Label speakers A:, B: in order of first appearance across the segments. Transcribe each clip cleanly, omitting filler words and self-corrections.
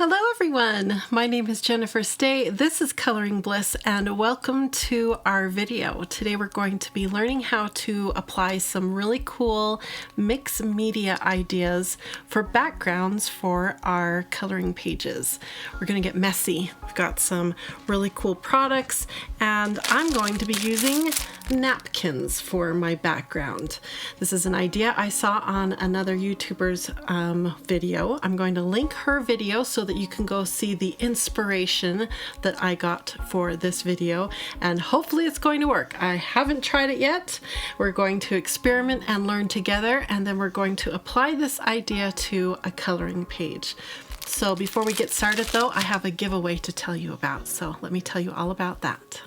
A: Hello everyone, my name is Jennifer Stay. This is Coloring Bliss and welcome to our video. Today we're going to be learning how to apply some really cool mixed media ideas for backgrounds for our coloring pages. We're going to get messy. We've got some really cool products and I'm going to be using napkins for my background. This is an idea I saw on another YouTuber's video. I'm going to link her video so that you can go see the inspiration that I got for this video, and hopefully it's going to work. I haven't tried it yet. We're going to experiment and learn together, and then we're going to apply this idea to a coloring page. So before we get started though, I have a giveaway to tell you about, so let me tell you all about that.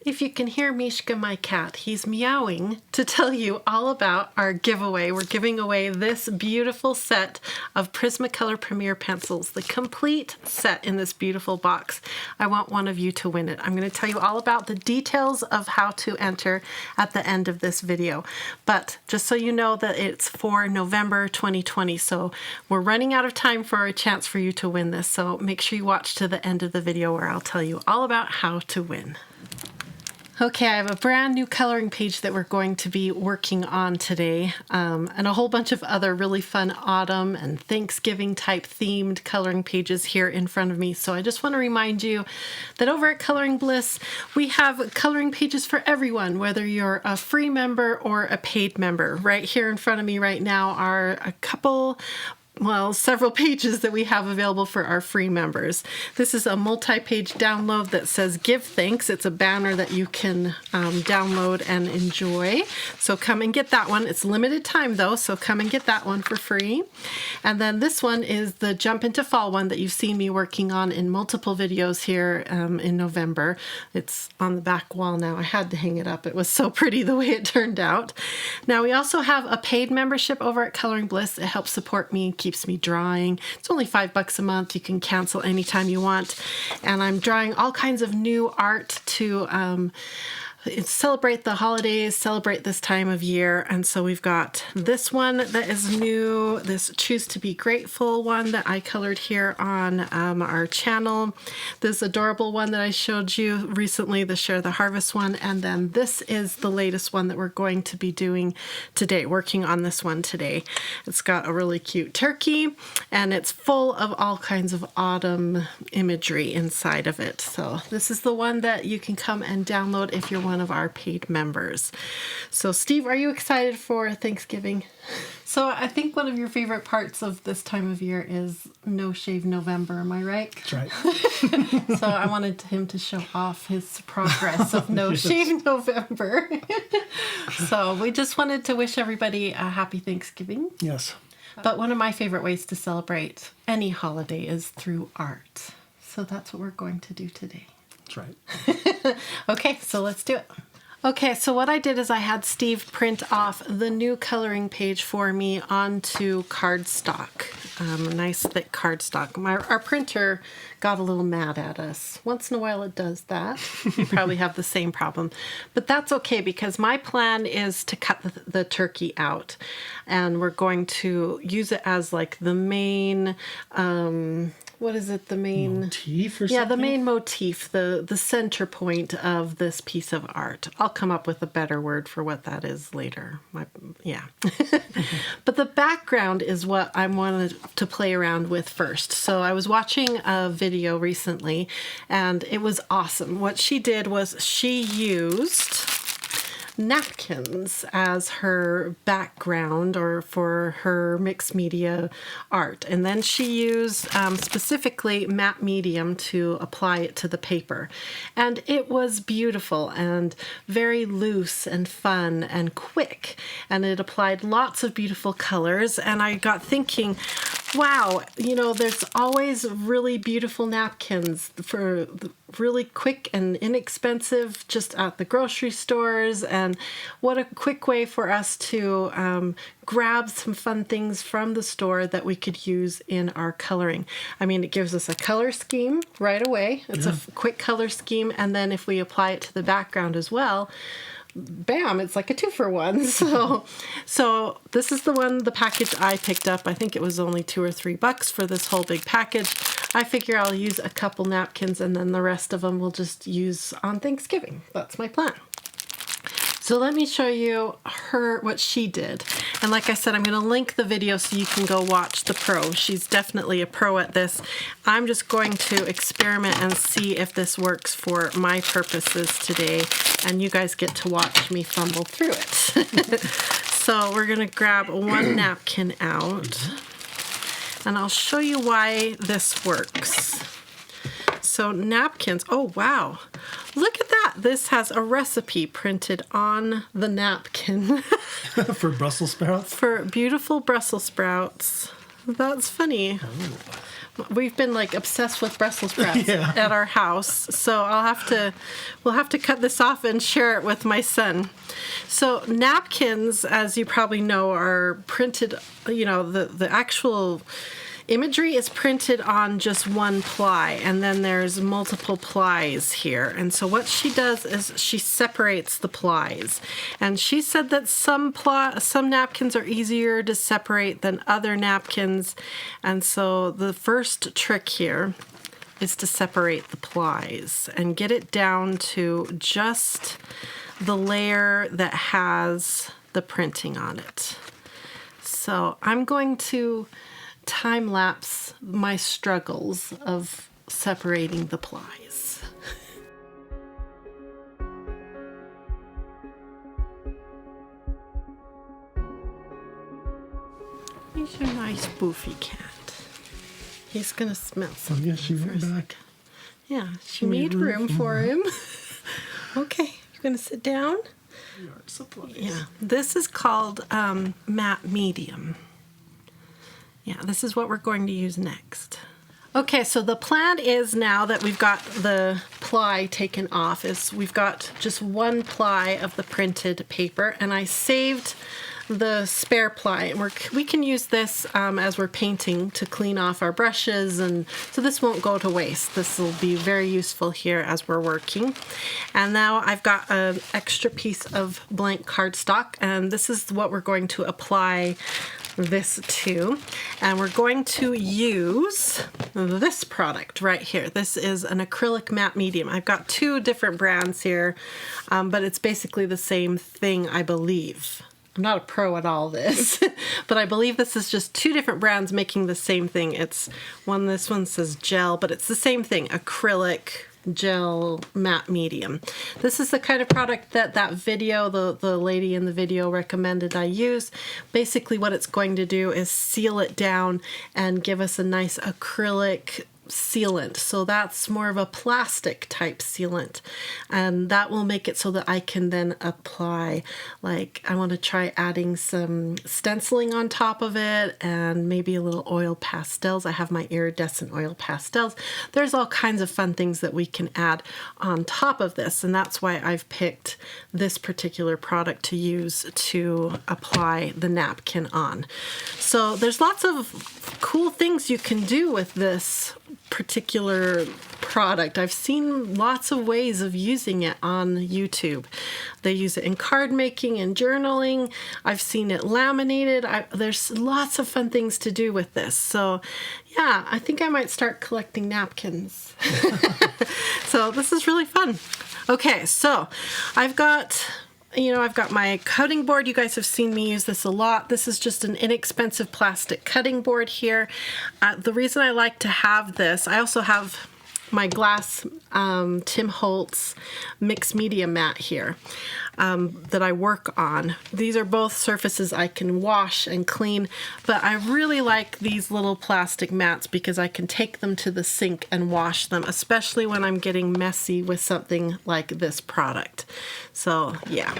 A: If you can hear Mishka, my cat, he's meowing to tell you all about our giveaway. We're giving away this beautiful set of Prismacolor Premier pencils, the complete set in this beautiful box. I want one of you to win it. I'm going to tell you all about the details of how to enter at the end of this video. But just so you know that it's for November 2020, so we're running out of time for a chance for you to win this. So make sure you watch to the end of the video where I'll tell you all about how to win. Okay, I have a brand new coloring page that we're going to be working on today, and a whole bunch of other really fun autumn and Thanksgiving type themed coloring pages here in front of me. So I just want to remind you that over at Coloring Bliss, we have coloring pages for everyone, whether you're a free member or a paid member. Right here in front of me right now are a couple several pages that we have available for our free members. This is a multi-page download that says Give Thanks. It's a banner that you can download and enjoy. So come and get that one. It's limited time though, so come and get that one for free. And then this one is the Jump into Fall one that you've seen me working on in multiple videos here in November. It's on the back wall now. I had to hang it up. It was so pretty the way it turned out. Now we also have a paid membership over at Coloring Bliss. It helps support me, keeps me drawing. It's only $5 a month. You can cancel anytime you want. And I'm drawing all kinds of new art to celebrate the holidays, celebrate this time of year. And so we've got this one that is new, this Choose to Be Grateful one that I colored here on our channel, this adorable one that I showed you recently, the Share the Harvest one, and then this is the latest one that we're going to be doing today, working on this one today. It's got a really cute turkey and it's full of all kinds of autumn imagery inside of it. So this is the one that you can come and download if you're one of our paid members. So Steve, are you excited for Thanksgiving? So I think one of your favorite parts of this time of year is No Shave November, am I right?
B: That's right.
A: So I wanted him to show off his progress of No Shave November. So we just wanted to wish everybody a happy Thanksgiving.
B: Yes.
A: But one of my favorite ways to celebrate any holiday is through art. So that's what we're going to do today.
B: That's right.
A: Okay, so let's do it. Okay, so what I did is I had Steve print off the new coloring page for me onto cardstock, nice thick cardstock. Our printer got a little mad at us. Once in a while it does that. You probably have the same problem. But that's okay because my plan is to cut the turkey out. And we're going to use it as like the main... what is it? The main
B: motif or something?
A: Yeah, the main motif, the center point of this piece of art. I'll come up with a better word for what that is later. But the background is what I wanted to play around with first. So I was watching a video recently and it was awesome. What she did was she used napkins as her background or for her mixed media art. And then she used specifically matte medium to apply it to the paper. And it was beautiful and very loose and fun and quick. And it applied lots of beautiful colors. And I got thinking, wow, you know, there's always really beautiful napkins for really quick and inexpensive just at the grocery stores, and what a quick way for us to grab some fun things from the store that we could use in our coloring. I mean, it gives us a color scheme right away. It's a quick color scheme, and then if we apply it to the background as well, bam, it's like a 2-for-1. So this is the package I picked up. I think it was only $2 or $3 for this whole big package. I figure I'll use a couple napkins and then the rest of them we'll just use on Thanksgiving. That's my plan. So let me show you what she did. And like I said, I'm going to link the video so you can go watch the pro. She's definitely a pro at this. I'm just going to experiment and see if this works for my purposes today. And you guys get to watch me fumble through it. So we're going to grab one napkin out. And I'll show you why this works. So napkins, oh wow, look at that. This has a recipe printed on the napkin.
B: For Brussels sprouts?
A: For beautiful Brussels sprouts. That's funny. Oh. We've been like obsessed with Brussels sprouts at our house. So we'll have to cut this off and share it with my son. So napkins, as you probably know, are printed, the actual imagery is printed on just one ply, and then there's multiple plies here. And so what she does is she separates the plies. And she said that some napkins are easier to separate than other napkins. And so the first trick here is to separate the plies and get it down to just the layer that has the printing on it. So I'm going to time-lapse my struggles of separating the plies. He's a nice boofy cat. He's gonna smell something.
B: Oh, yeah, she went back.
A: Yeah, she made room for him. Okay, you're gonna sit down?
B: Art supplies.
A: Yeah, this is called matte medium. Yeah, this is what we're going to use next. Okay, so the plan is, now that we've got the ply taken off, is we've got just one ply of the printed paper, and I saved the spare ply, and we can use this as we're painting to clean off our brushes, and so this won't go to waste. This will be very useful here as we're working. And now I've got an extra piece of blank cardstock, and this is what we're going to apply this to, and we're going to use this product right here. This is an acrylic matte medium. I've got 2 different brands here, but it's basically the same thing, I believe. I'm not a pro at all this, but I believe this is just 2 different brands making the same thing. This one says gel, but it's the same thing, acrylic gel matte medium. This is the kind of product that video, the lady in the video recommended I use. Basically what it's going to do is seal it down and give us a nice acrylic sealant. So that's more of a plastic type sealant, and that will make it so that I can then apply, like, I want to try adding some stenciling on top of it and maybe a little oil pastels. I have my iridescent oil pastels. There's all kinds of fun things that we can add on top of this, and that's why I've picked this particular product to use to apply the napkin on. So there's lots of cool things you can do with this particular product. I've seen lots of ways of using it on YouTube. They use it in card making and journaling. I've seen it laminated. There's lots of fun things to do with this. So yeah, I think I might start collecting napkins. So this is really fun. Okay, so I've got my cutting board. You guys have seen me use this a lot. This is just an inexpensive plastic cutting board here. The reason I like to have this, I also have my glass Tim Holtz mixed media mat here that I work on. These are both surfaces I can wash and clean, but I really like these little plastic mats because I can take them to the sink and wash them, especially when I'm getting messy with something like this product. So yeah,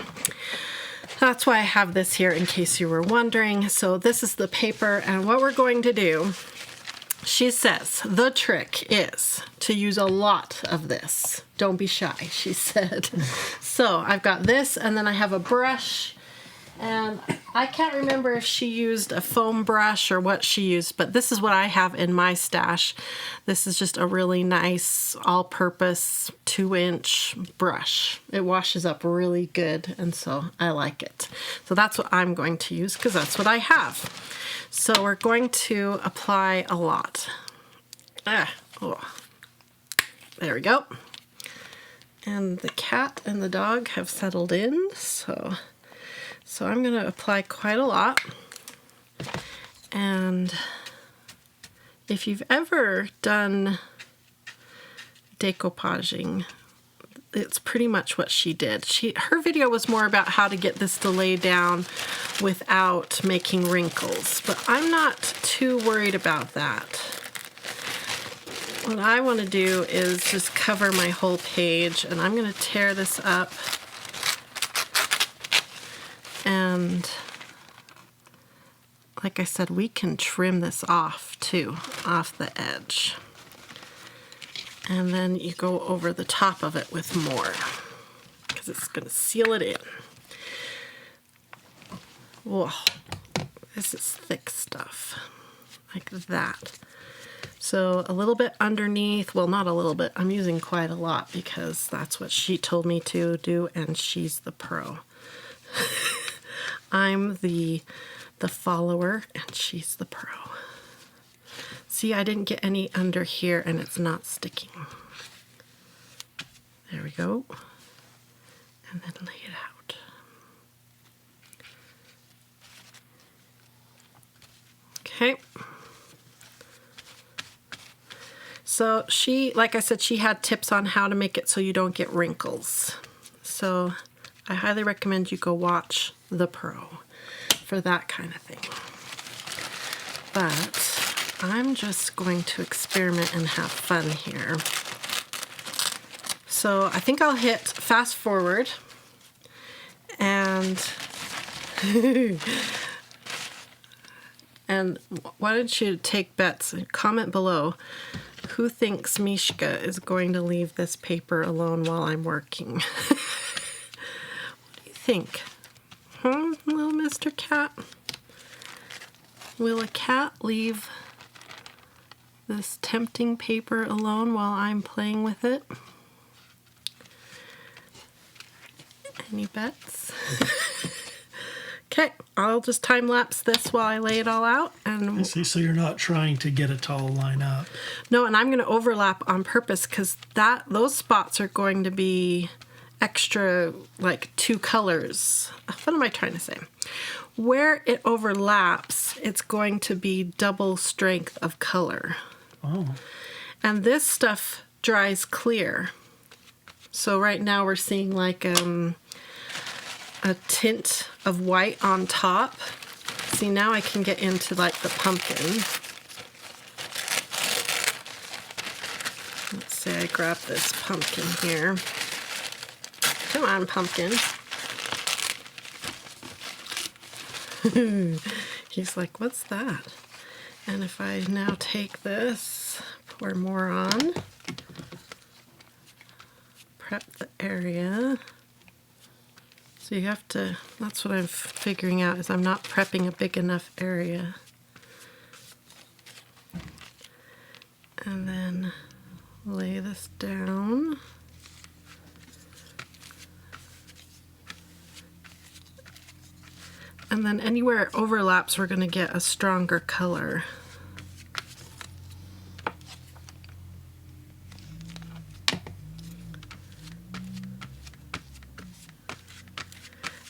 A: that's why I have this here in case you were wondering. So this is the paper, and what we're going to do, she says, the trick is to use a lot of this. Don't be shy, she said. So I've got this, and then I have a brush, And I can't remember if she used a foam brush or what she used, but this is what I have in my stash. This is just a really nice all-purpose 2-inch brush. It washes up really good, and so I like it. So that's what I'm going to use because that's what I have. So we're going to apply a lot. There we go. And the cat and the dog have settled in, so I'm going to apply quite a lot. And if you've ever done decoupaging, it's pretty much what she did. Her video was more about how to get this to lay down without making wrinkles, but I'm not too worried about that. What I want to do is just cover my whole page, and I'm going to tear this up. And like I said, we can trim this off too, off the edge. And then you go over the top of it with more, because it's going to seal it in. Whoa, this is thick stuff, like that. So a little bit underneath, well, not a little bit, I'm using quite a lot because that's what she told me to do, and she's the pro. I'm the follower, and she's the pro. See, I didn't get any under here, and it's not sticking. There we go. And then lay it out. Okay. So like I said, she had tips on how to make it so you don't get wrinkles. So I highly recommend you go watch the pro for that kind of thing. But I'm just going to experiment and have fun here. So I think I'll hit fast forward, and and why don't you take bets and comment below who thinks Mishka is going to leave this paper alone while I'm working. What do you think? Little Mr. Cat? Will a cat leave this tempting paper alone while I'm playing with it? Any bets? Okay, I'll just time-lapse this while I lay it all out. And
B: I see, so you're not trying to get it to all line up.
A: No, and I'm going to overlap on purpose because those spots are going to be extra, like 2 colors. What am I trying to say? Where it overlaps, it's going to be double strength of color.
B: Oh.
A: And this stuff dries clear. So right now we're seeing like a tint of white on top. See, now I can get into like the pumpkin. Let's say I grab this pumpkin here. Come on, pumpkin. He's like, what's that? And if I now take this, pour more on, prep the area. So you have to, that's what I'm figuring out, is I'm not prepping a big enough area. And then lay this down. And then anywhere it overlaps, we're going to get a stronger color.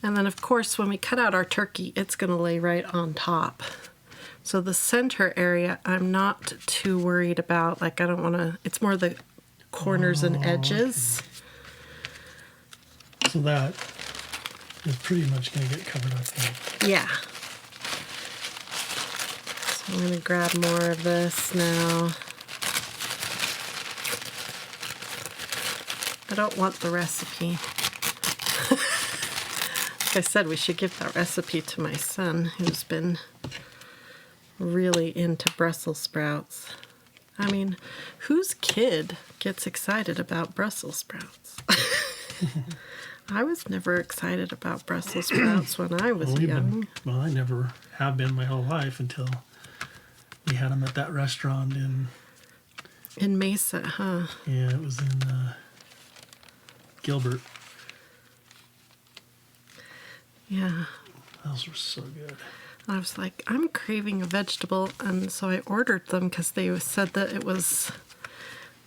A: And then, of course, when we cut out our turkey, it's going to lay right on top. So the center area, I'm not too worried about. Like, I don't want to, it's more the corners and edges.
B: So that is pretty much going to get covered up here.
A: Yeah. So I'm going to grab more of this now. I don't want the recipe. Like I said, we should give that recipe to my son, who's been really into Brussels sprouts. I mean, whose kid gets excited about Brussels sprouts? I was never excited about Brussels sprouts when I was young.
B: Well, I never have been my whole life until we had them at that restaurant
A: In Mesa, huh?
B: yeah, it was in Gilbert.
A: Yeah.
B: Those were so good.
A: I was like, I'm craving a vegetable, and so I ordered them because they said that it was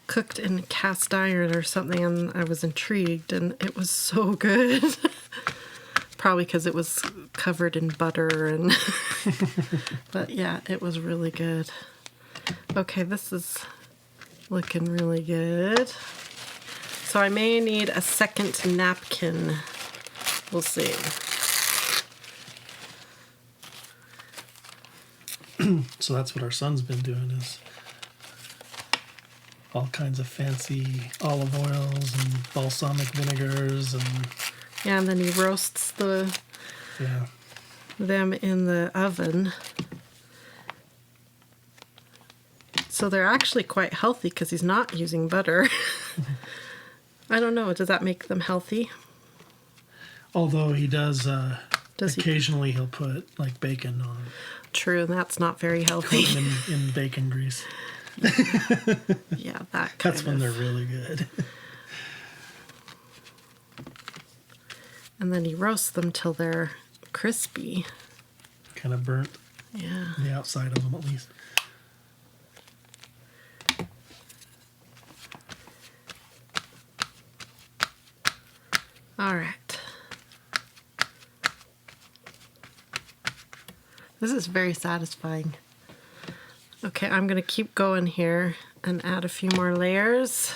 A: cooked in cast iron or something, and I was intrigued, and it was so good. Probably because it was covered in butter, and but yeah, it was really good. Okay, this is looking really good. So I may need a second napkin. We'll see.
B: So that's what our son's been doing, is all kinds of fancy olive oils and balsamic vinegars and
A: Yeah, and then he roasts them in the oven. So they're actually quite healthy because he's not using butter. I don't know, does that make them healthy?
B: Although he does occasionally he'll put like bacon on.
A: True, and that's not very healthy.
B: Coat them in bacon grease.
A: Yeah, that kind
B: That's
A: of.
B: when they're really good.
A: And then he roasts them till they're crispy.
B: Kind of burnt.
A: Yeah.
B: The outside of them, at least.
A: All right. This is very satisfying. Okay, I'm going to keep going here and add a few more layers.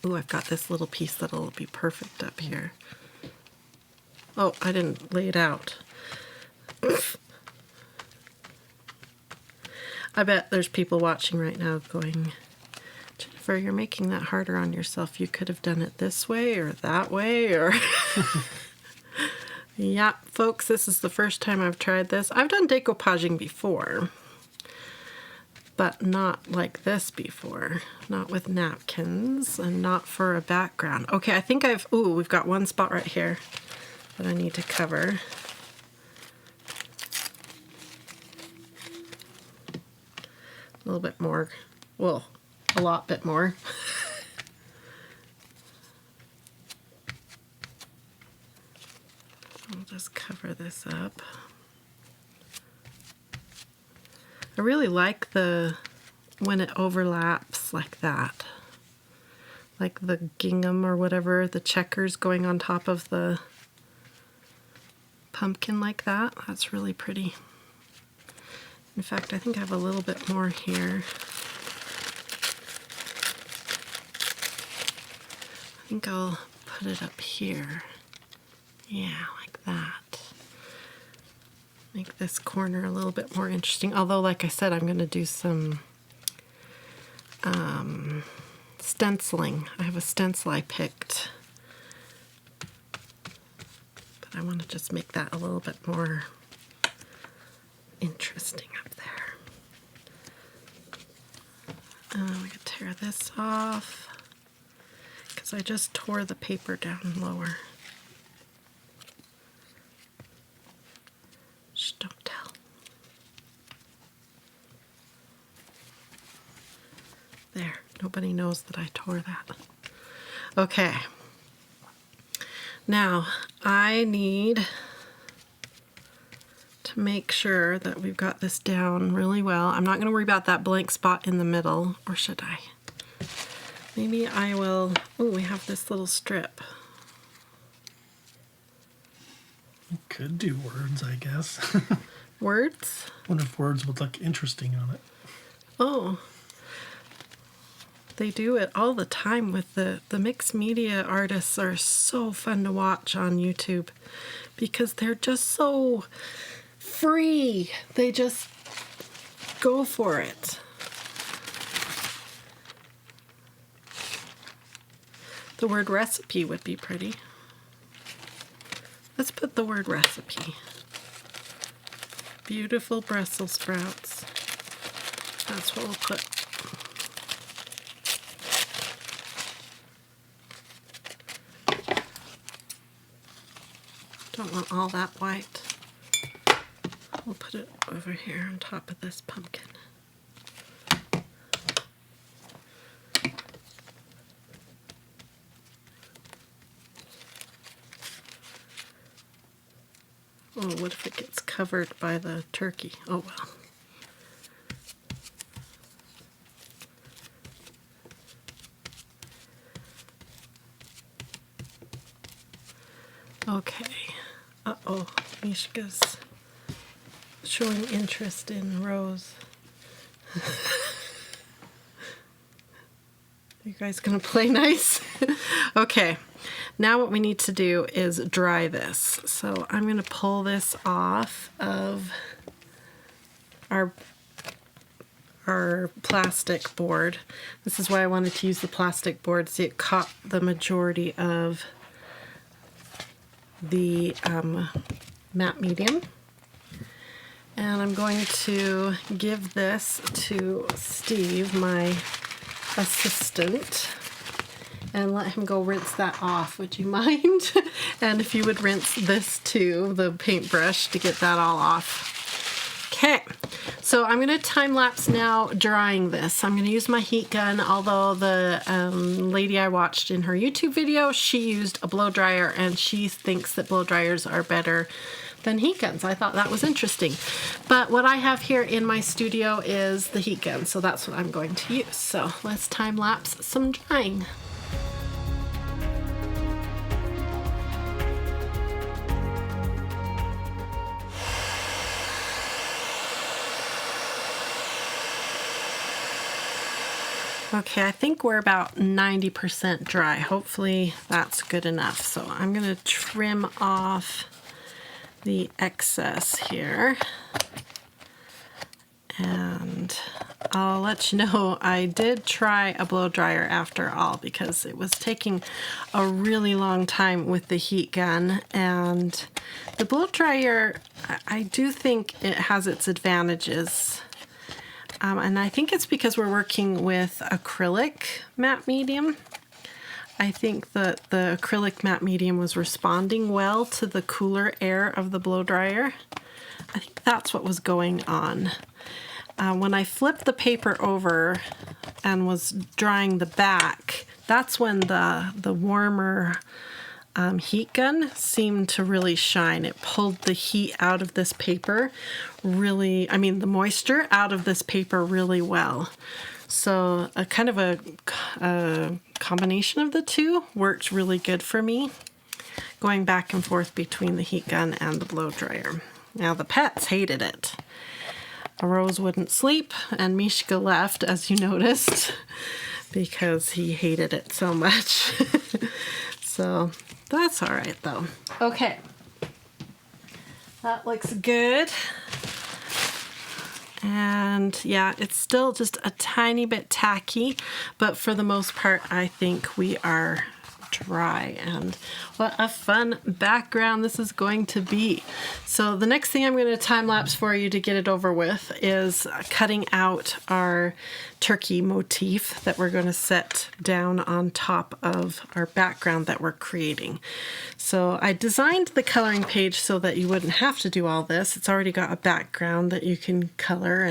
A: Ooh, I've got this little piece that'll be perfect up here. Oh, I didn't lay it out. I bet there's people watching right now going, Jennifer, you're making that harder on yourself. You could have done it this way or that way, or... Yeah, folks, this is the first time I've tried this. I've done decoupaging before, but not like this before. Not with napkins and not for a background. Okay, I think we've got one spot right here that I need to cover. A little bit more. Well, a lot bit more. I'll just cover this up. I really like when it overlaps like that. Like the gingham or whatever, the checkers going on top of the pumpkin like that. That's really pretty. In fact, I think I have a little bit more here. I think I'll put it up here. Yeah, like that. Make this corner a little bit more interesting. Although, like I said, I'm going to do some stenciling. I have a stencil I picked. But I want to just make that a little bit more interesting up there. And I'm going to tear this off because I just tore the paper down lower. Shh, don't tell. There, nobody knows that I tore that. Okay. Now, I need to make sure that we've got this down really well. I'm not going to worry about that blank spot in the middle, or should I? Maybe I will. Oh, we have this little strip.
B: You could do words, I guess.
A: Words?
B: I wonder if words would look interesting on it.
A: Oh. They do it all the time with the mixed media artists are so fun to watch on YouTube because they're just so free. They just go for it. The word recipe would be pretty. Let's put the word recipe. Beautiful Brussels sprouts. That's what we'll put. don't want all that white. We'll put it over here on top of this pumpkin. Oh, what if it gets covered by the turkey? Oh well. Okay. Uh-oh. Mishka's showing interest in Rose. You guys gonna play nice? Okay. Now what we need to do is dry this. So I'm going to pull this off of our plastic board. This is why I wanted to use the plastic board. See, it caught the majority of the matte medium. And I'm going to give this to Steve, my assistant, and let him go rinse that off. Would you mind? And if you would rinse this too, the paintbrush, to get that all off. Okay, so I'm going to time lapse now drying this. I'm going to use my heat gun, although the lady I watched in her YouTube video, she used a blow dryer and she thinks that blow dryers are better than heat guns. I thought that was interesting. But what I have here in my studio is the heat gun, so that's what I'm going to use. So let's time lapse some drying. Okay, I think we're about 90% dry. Hopefully that's good enough. So I'm going to trim off the excess here. And I'll let you know I did try a blow dryer after all, because it was taking a really long time with the heat gun. And the blow dryer, I do think it has its advantages. And I think it's because we're working with acrylic matte medium. I think that the acrylic matte medium was responding well to the cooler air of the blow dryer. I think that's what was going on. When I flipped the paper over and was drying the back, that's when the warmer heat gun seemed to really shine. It pulled the heat out of this paper really, the moisture out of this paper really well. So a kind of a combination of the two worked really good for me, going back and forth between the heat gun and the blow dryer. Now the pets hated it. Rose wouldn't sleep, and Mishka left, as you noticed, because he hated it so much. So that's all right though. Okay, that looks good. And yeah, it's still just a tiny bit tacky, but for the most part, I think we are dry. And what a fun background this is going to be. So the next thing I'm going to time lapse for you to get it over with is cutting out our turkey motif that we're going to set down on top of our background that we're creating. So I designed the coloring page so that you wouldn't have to do all this. It's already got a background that you can color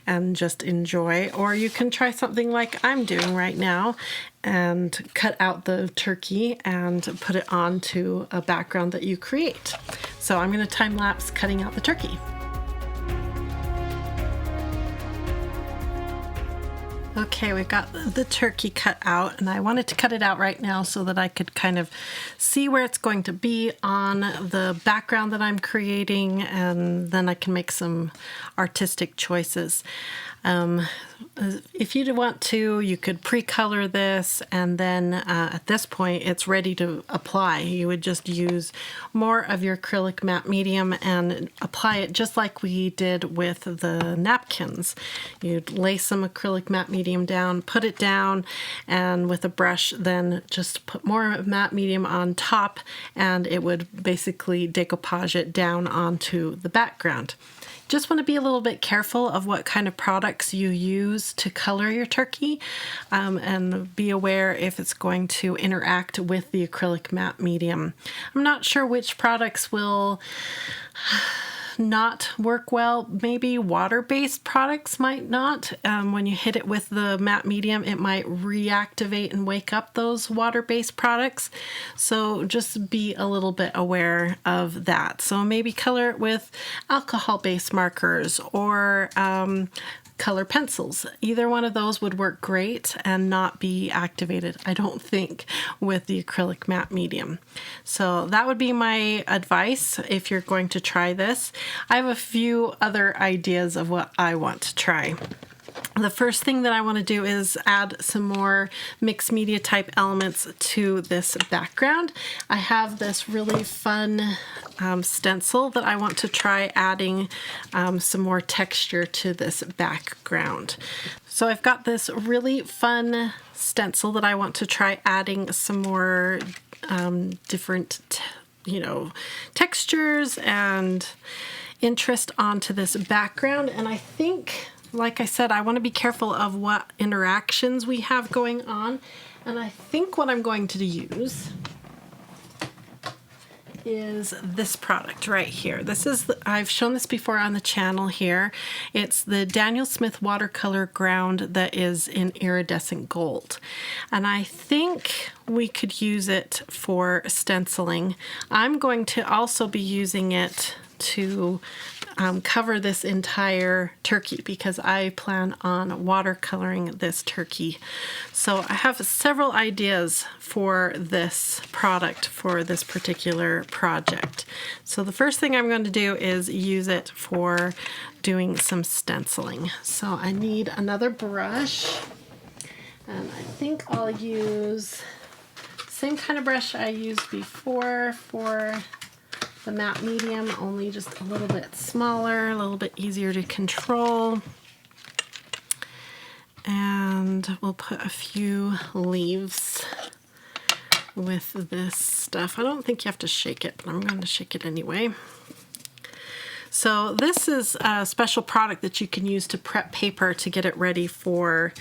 A: and just enjoy, or you can try something like I'm doing right now and cut out the turkey and put it onto a background that you create. So I'm going to time lapse cutting out the turkey. Okay, we've got the turkey cut out, and I wanted to cut it out right now so that I could kind of see where it's going to be on the background that I'm creating, and then I can make some artistic choices. If you want to, you could pre-color this, and then at this point it's ready to apply. You would just use more of your acrylic matte medium and apply it just like we did with the napkins. You'd lay some acrylic matte medium medium down, put it down, and with a brush then just put more matte medium on top, and it would basically decoupage it down onto the background. Just want to be a little bit careful of what kind of products you use to color your turkey, and be aware if it's going to interact with the acrylic matte medium. I'm not sure which products will not work well. Maybe water-based products might not. When you hit it with the matte medium, it might reactivate and wake up those water-based products. So just be a little bit aware of that. So maybe color it with alcohol-based markers or color pencils. Either one of those would work great and not be activated, I don't think, with the acrylic matte medium. So that would be my advice if you're going to try this. I have a few other ideas of what I want to try. The first thing that I want to do is add some more mixed media type elements to this background. I have this really fun stencil that I want to try adding some more texture to this background. So I've got this really fun stencil that I want to try adding some more different textures and interest onto this background. And I think, like I said, I want to be careful of what interactions we have going on. And I think what I'm going to use is this product right here. This is, I've shown this before on the channel here. It's the Daniel Smith watercolor ground that is in iridescent gold. And I think we could use it for stenciling. I'm going to also be using it to cover this entire turkey because I plan on watercoloring this turkey. So I have several ideas for this product for this particular project. So the first thing I'm going to do is use it for doing some stenciling. So I need another brush, and I think I'll use the same kind of brush I used before for the matte medium, only just a little bit smaller, a little bit easier to control. And we'll put a few leaves with this stuff. I don't think you have to shake it, but I'm going to shake it anyway. So this is a special product that you can use to prep paper to get it ready for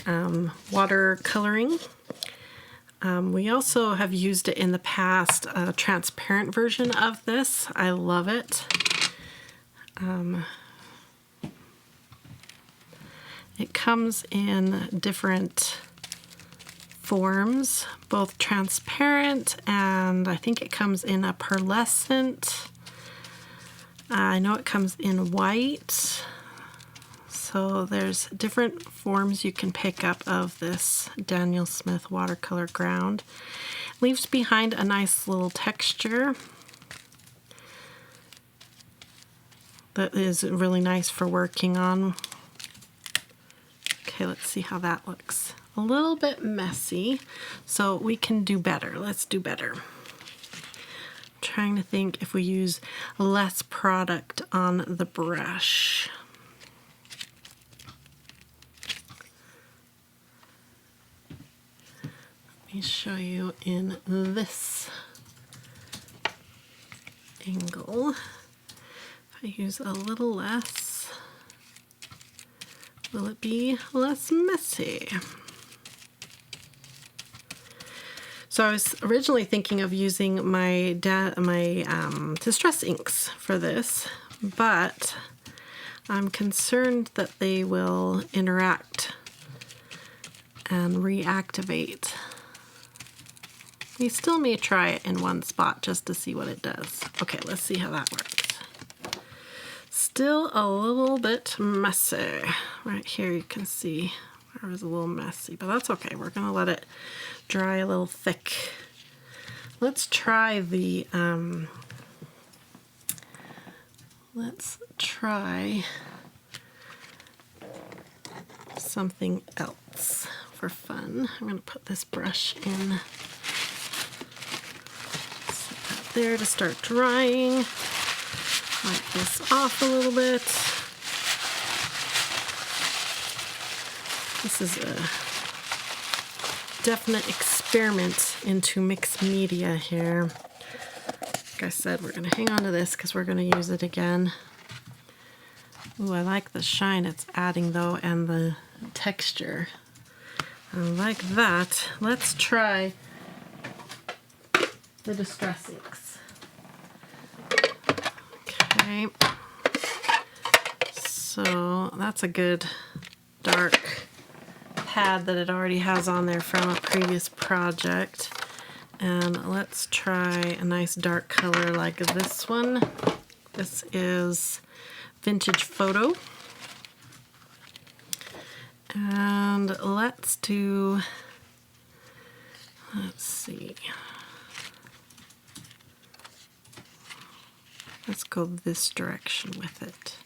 A: watercoloring. We also have used it in the past, a transparent version of this. I love it. It comes in different forms, both transparent, and I think it comes in a pearlescent. I know it comes in white. So there's different forms you can pick up of this Daniel Smith watercolor ground. Leaves behind a nice little texture that is really nice for working on. Okay, let's see how that looks. A little bit messy, so we can do better. Let's do better. I'm trying to think if we use less product on the brush. Let me show you in this angle. If I use a little less, will it be less messy? So I was originally thinking of using my distress inks for this, but I'm concerned that they will interact and reactivate. We still may try it in one spot just to see what it does. Okay, let's see how that works. Still a little bit messy. Right here you can see it was a little messy, but that's okay. We're gonna let it dry a little thick. Let's try the, something else for fun. I'm gonna put this brush in. There to start drying. Wipe this off a little bit. This is a definite experiment into mixed media here. Like I said, we're going to hang on to this because we're going to use it again. Ooh, I like the shine it's adding though, and the texture. I like that. Let's try the Distress inks. Okay. So that's a good dark pad that it already has on there from a previous project. And let's try a nice dark color like this one. This is Vintage Photo. And let's see. Let's go this direction with it.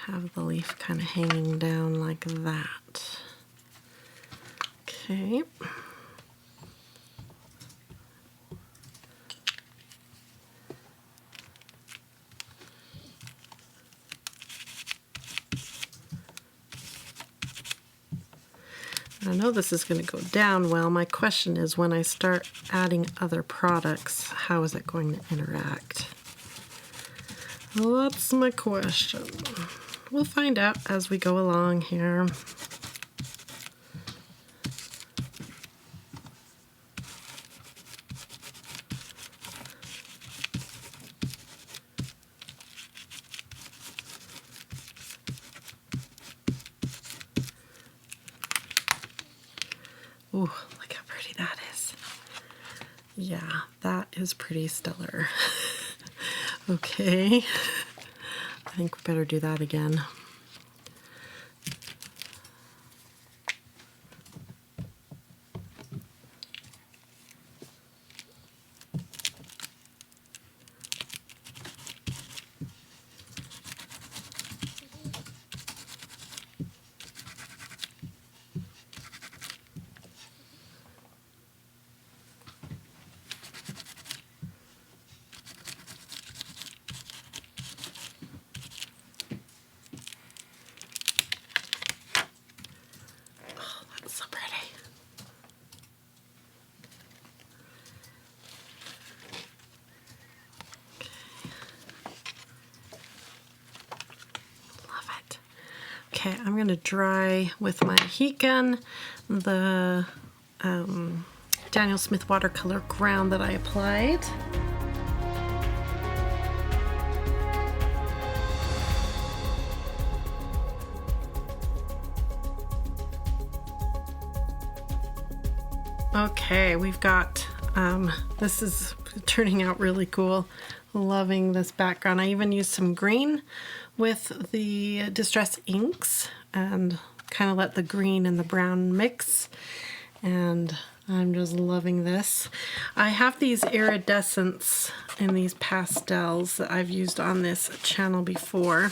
A: Have the leaf kind of hanging down like that. Okay. I know this is going to go down well. My question is, when I start adding other products, how is it going to interact? Well, that's my question. We'll find out as we go along here. Ooh, look how pretty that is. Yeah, that is pretty stellar. Okay, I think we better do that again. Okay, I'm going to dry with my heat gun the Daniel Smith watercolor ground that I applied. Okay, we've got, this is turning out really cool. Loving this background. I even used some green with the Distress inks and kind of let the green and the brown mix, and I'm just loving this. I have these iridescents and these pastels that I've used on this channel before,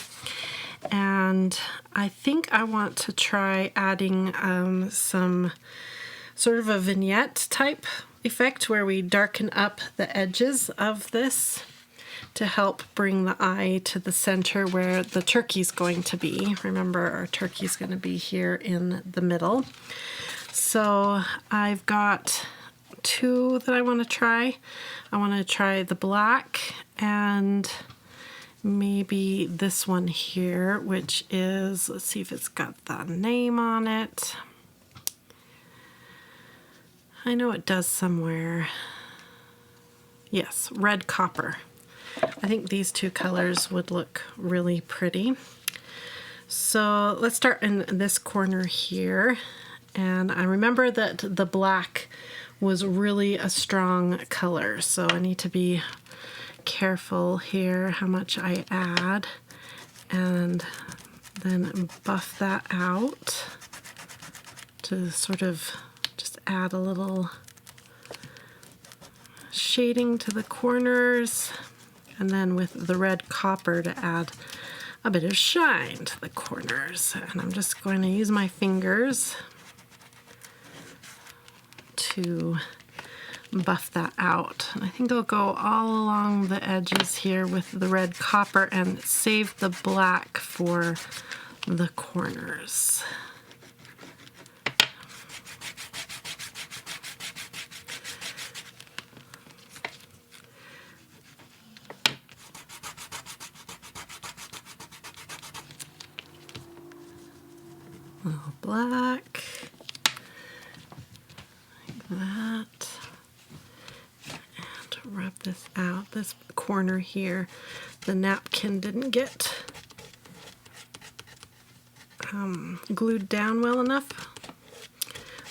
A: and I think I want to try adding some sort of a vignette type effect where we darken up the edges of this to help bring the eye to the center where the turkey's going to be. Remember, our turkey's going to be here in the middle. So I've got two that I want to try. I want to try the black and maybe this one here, which is, let's see if it's got the name on it. I know it does somewhere. Yes, red copper. I think these two colors would look really pretty. So let's start in this corner here. And I remember that the black was really a strong color, so I need to be careful here how much I add, and then buff that out to sort of just add a little shading to the corners, and then with the red copper to add a bit of shine to the corners. And I'm just going to use my fingers to buff that out. And I think I'll go all along the edges here with the red copper and save the black for the corners. little black, like that. And rub this out, this corner here. The napkin didn't get glued down well enough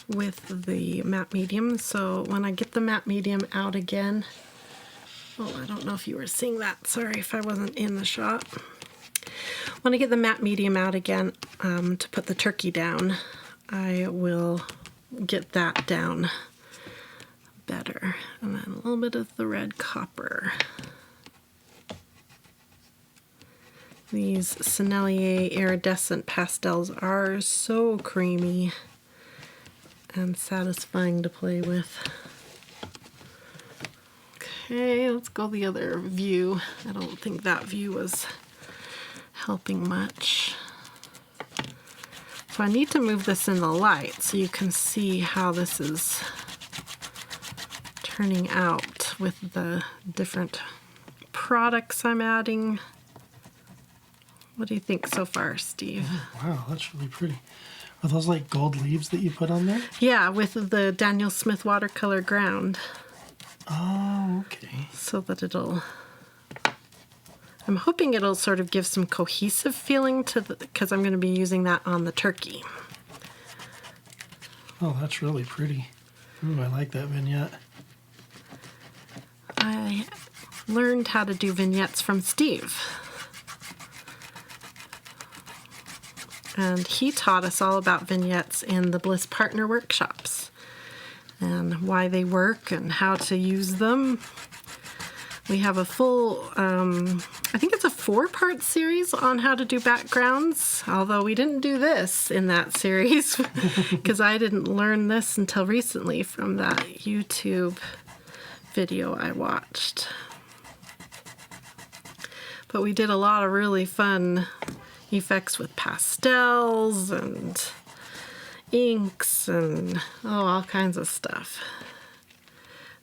A: with the matte medium. So when I get the matte medium out again, oh, I don't know if you were seeing that. Sorry if I wasn't in the shot. When I get the matte medium out again to put the turkey down, I will get that down better. And then a little bit of the red copper. These Sennelier iridescent pastels are so creamy and satisfying to play with. Okay, let's go the other view. I don't think that view was helping much. So I need to move this in the light so you can see how this is turning out with the different products I'm adding. What do you think so far, Steve?
B: Wow, that's really pretty. Are those like gold leaves that you put on there?
A: Yeah, with the Daniel Smith watercolor ground.
B: Oh, okay.
A: So that I'm hoping it'll sort of give some cohesive feeling to because I'm going to be using that on the turkey.
B: Oh, that's really pretty. Ooh, I like that vignette.
A: I learned how to do vignettes from Steve. And he taught us all about vignettes in the Bliss Partner workshops and why they work and how to use them. We have a full, I think it's a 4-part series on how to do backgrounds, although we didn't do this in that series because I didn't learn this until recently from that YouTube video I watched. But we did a lot of really fun effects with pastels and inks and all kinds of stuff.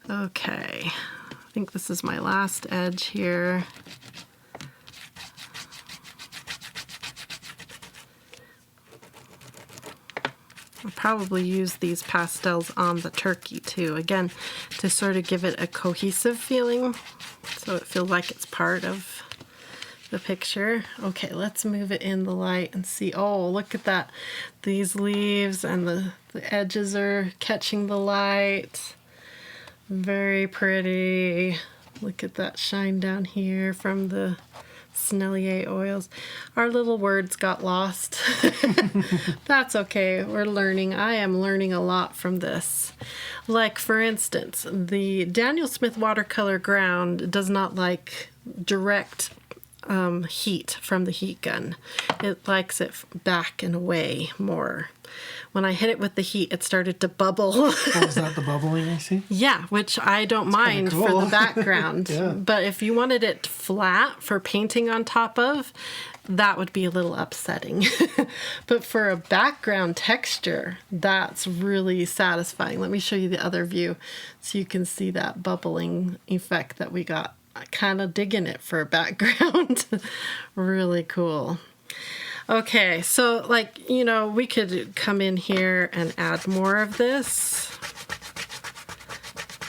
A: Okay, I think this is my last edge here. I'll probably use these pastels on the turkey too, again, to sort of give it a cohesive feeling so it feels like it's part of the picture. Okay, let's move it in the light and see. Oh, look at that. These leaves and the edges are catching the light. Very pretty. Look at that shine down here from the Sennelier oils. Our little words got lost. That's okay. We're learning. I am learning a lot from this. Like, for instance, the Daniel Smith watercolor ground does not like direct heat from the heat gun. It likes it back and away more. When I hit it with the heat, it started to bubble.
B: Oh, is that the bubbling I see?
A: Yeah, which I don't mind
B: cool.
A: for the background.
B: Yeah.
A: But if you wanted it flat for painting on top of, that would be a little upsetting. But for a background texture, that's really satisfying. Let me show you the other view so you can see that bubbling effect that we got. Kind of digging it for a background. Really cool. Okay, so like, you know, we could come in here and add more of this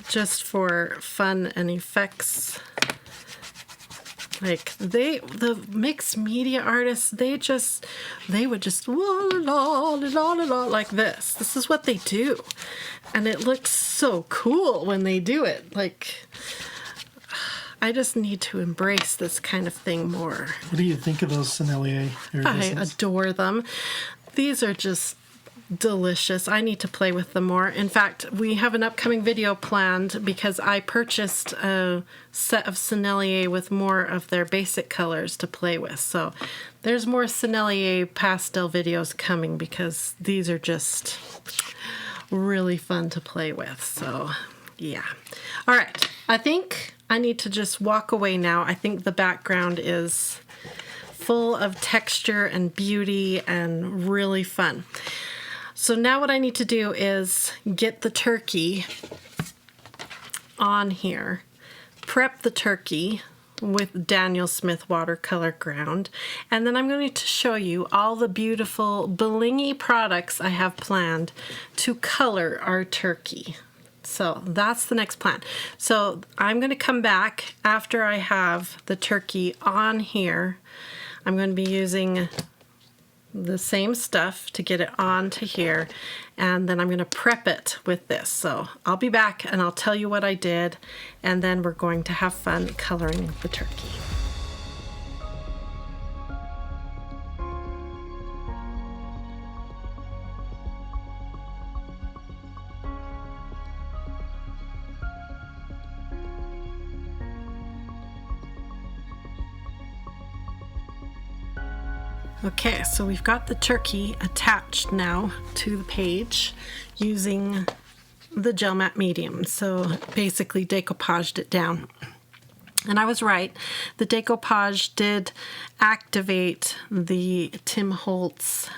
A: just for fun and effects. Like the mixed media artists, they would just la la la la la like this. This is what they do. And it looks so cool when they do it. Like, I just need to embrace this kind of thing more.
B: What do you think of those Sennelier iridescents?
A: I adore them. These are just delicious. I need to play with them more. In fact, we have an upcoming video planned because I purchased a set of Sennelier with more of their basic colors to play with. So there's more Sennelier pastel videos coming because these are just really fun to play with. So yeah. All right. I think I need to just walk away now. I think the background is full of texture and beauty and really fun. So now what I need to do is get the turkey on here, prep the turkey with Daniel Smith watercolor ground. And then I'm going to show you all the beautiful blingy products I have planned to color our turkey. So that's the next plan. So I'm going to come back after I have the turkey on here. I'm going to be using the same stuff to get it onto here, and then I'm going to prep it with this. So I'll be back and I'll tell you what I did, and then we're going to have fun coloring the turkey. Okay, so we've got the turkey attached now to the page using the gel matte medium. So basically decoupaged it down. And I was right, the decoupage did activate the Tim Holtz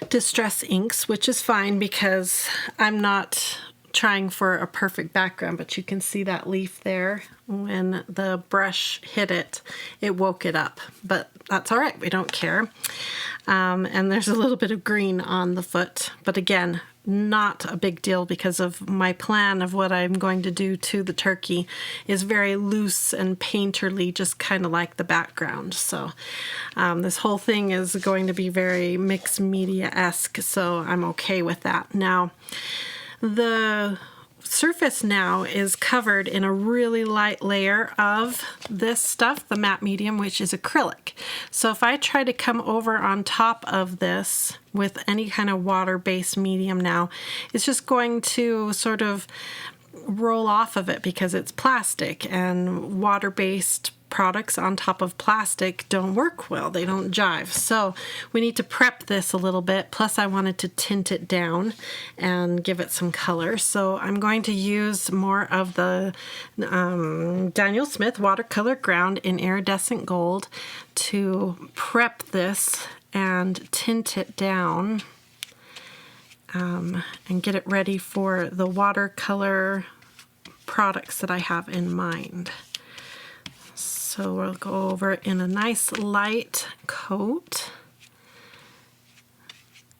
A: Distress inks, which is fine because I'm not trying for a perfect background, but you can see that leaf there. When the brush hit it, it woke it up, but that's all right, we don't care. And there's a little bit of green on the foot, but again, not a big deal because of my plan of what I'm going to do to the turkey is very loose and painterly, just kind of like the background. So this whole thing is going to be very mixed media-esque, so I'm okay with that. Now, the surface now is covered in a really light layer of this stuff, the matte medium, which is acrylic. So if I try to come over on top of this with any kind of water-based medium now, it's just going to sort of roll off of it because it's plastic, and water-based products on top of plastic don't work well. They don't jive. So we need to prep this a little bit. Plus I wanted to tint it down and give it some color. So I'm going to use more of the Daniel Smith watercolor ground in iridescent gold to prep this and tint it down and get it ready for the watercolor products that I have in mind. So we'll go over it in a nice light coat,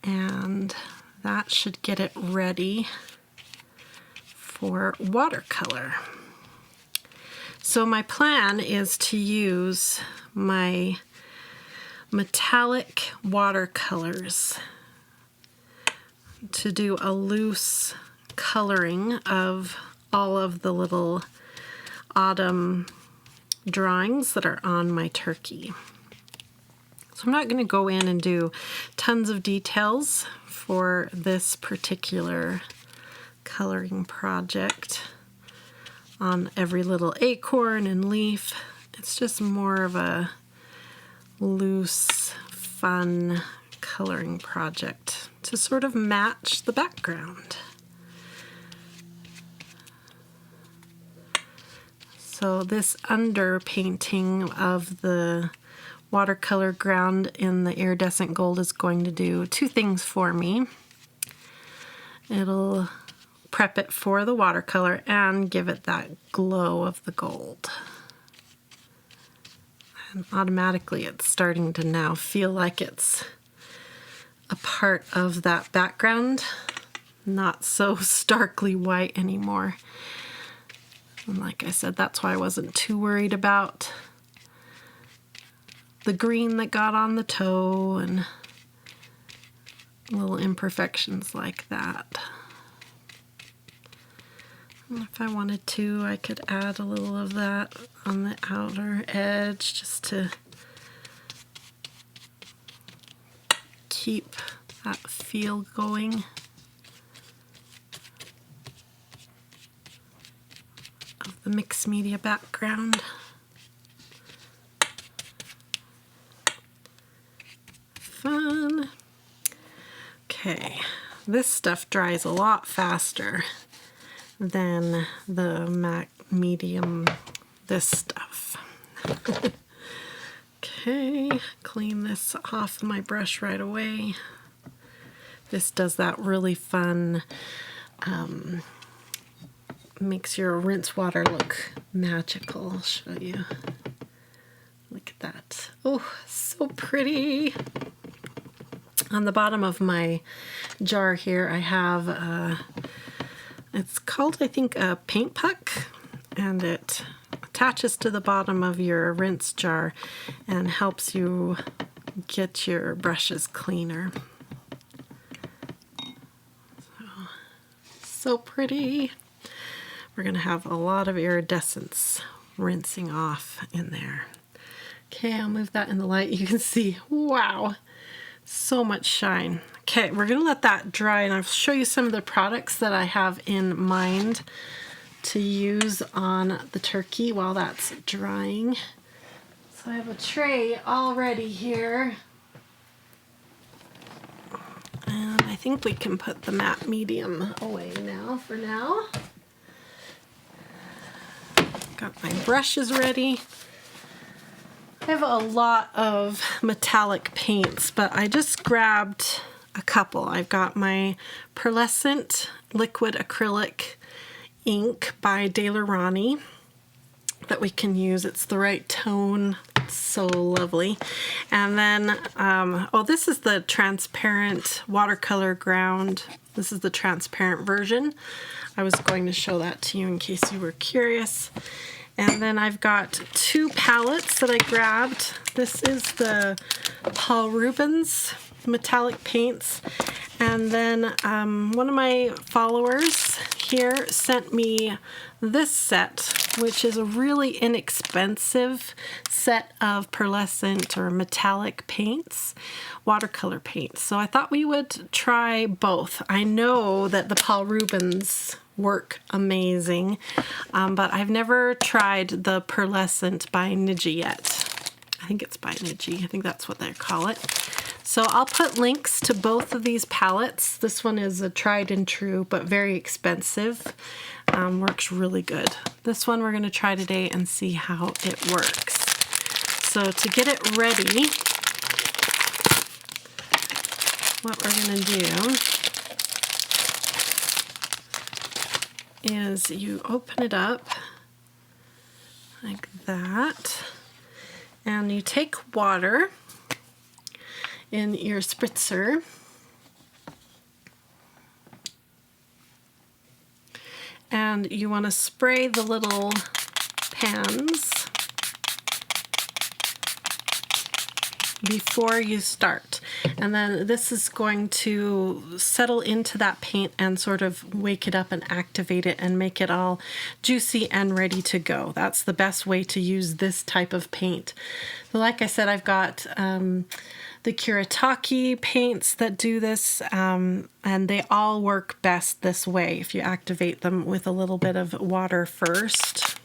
A: and that should get it ready for watercolor. So my plan is to use my metallic watercolors to do a loose coloring of all of the little autumn drawings that are on my turkey. So I'm not going to go in and do tons of details for this particular coloring project on every little acorn and leaf. It's just more of a loose, fun coloring project to sort of match the background. So this underpainting of the watercolor ground in the iridescent gold is going to do two things for me. It'll prep it for the watercolor and give it that glow of the gold. And automatically it's starting to now feel like it's a part of that background, not so starkly white anymore. And like I said, that's why I wasn't too worried about the green that got on the toe and little imperfections like that. And if I wanted to, I could add a little of that on the outer edge just to keep that feel going. Of the mixed media background. Fun. Okay, this stuff dries a lot faster than the matte medium, this stuff. Okay, clean this off my brush right away. This does that really fun makes your rinse water look magical. I'll show you. Look at that. Oh, so pretty. On the bottom of my jar here, I have, it's called, I think, a paint puck, and it attaches to the bottom of your rinse jar and helps you get your brushes cleaner. So pretty. We're going to have a lot of iridescence rinsing off in there. Okay, I'll move that in the light. You can see, wow, so much shine. Okay, we're going to let that dry, and I'll show you some of the products that I have in mind to use on the turkey while that's drying. So I have a tray all ready here. And I think we can put the matte medium away now for now. Got my brushes ready. I have a lot of metallic paints, but I just grabbed a couple. I've got my pearlescent liquid acrylic ink by Daler-Rowney that we can use. It's the right tone. It's so lovely. And then, oh, this is the transparent watercolor ground. This is the transparent version. I was going to show that to you in case you were curious. And then I've got two palettes that I grabbed. This is the Paul Rubens metallic paints. And then one of my followers here sent me this set, which is a really inexpensive set of pearlescent or metallic paints, watercolor paints. So I thought we would try both. I know that the Paul Rubens work amazing, but I've never tried the pearlescent by Niji yet. I think it's by Niji. I think that's what they call it. So I'll put links to both of these palettes. This one is a tried and true, but very expensive. Works really good. This one we're going to try today and see how it works. So to get it ready, what we're going to do is you open it up like that, and you take water in your spritzer, and you want to spray the little pans before you start. And then this is going to settle into that paint and sort of wake it up and activate it and make it all juicy and ready to go. That's the best way to use this type of paint. Like I said, I've got the Kuretake paints that do this, and they all work best this way if you activate them with a little bit of water first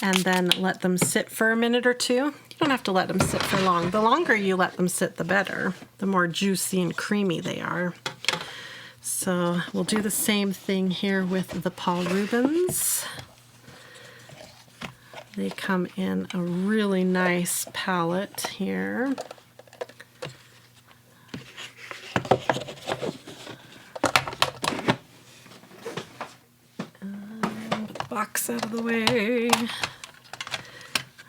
A: and then let them sit for a minute or two. You don't have to let them sit for long. The longer you let them sit, the better. The more juicy and creamy they are. So we'll do the same thing here with the Paul Rubens. They come in a really nice palette here. Put the box out of the way.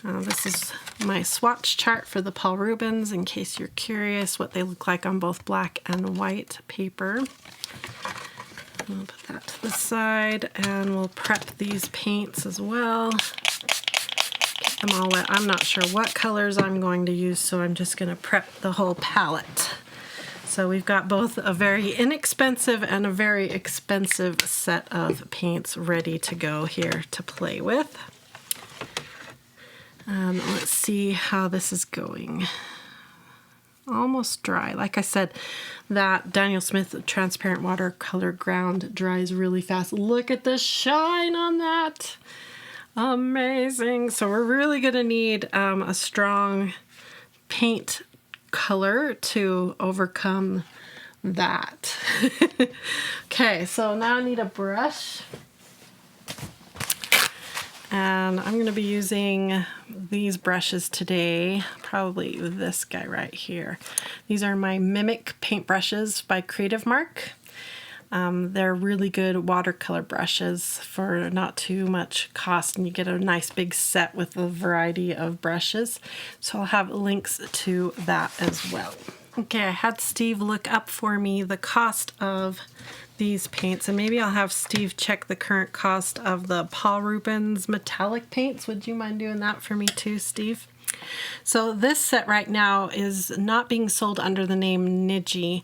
A: This is my swatch chart for the Paul Rubens in case you're curious what they look like on both black and white paper. I'll put that to the side, and we'll prep these paints as well. Get them all wet. I'm not sure what colors I'm going to use, so I'm just going to prep the whole palette. So we've got both a very inexpensive and a very expensive set of paints ready to go here to play with. Let's see how this is going. Almost dry. Like I said, that Daniel Smith transparent watercolor ground dries really fast. Look at the shine on that. Amazing. So we're really going to need a strong paint color to overcome that. Okay, so now I need a brush. And I'm going to be using these brushes today, probably this guy right here. These are my Mimic paint brushes by Creative Mark. They're really good watercolor brushes for not too much cost, and you get a nice big set with a variety of brushes. So I'll have links to that as well. Okay, I had Steve look up for me the cost of these paints, and maybe I'll have Steve check the current cost of the Paul Rubens metallic paints. Would you mind doing that for me too, Steve? So this set right now is not being sold under the name Niji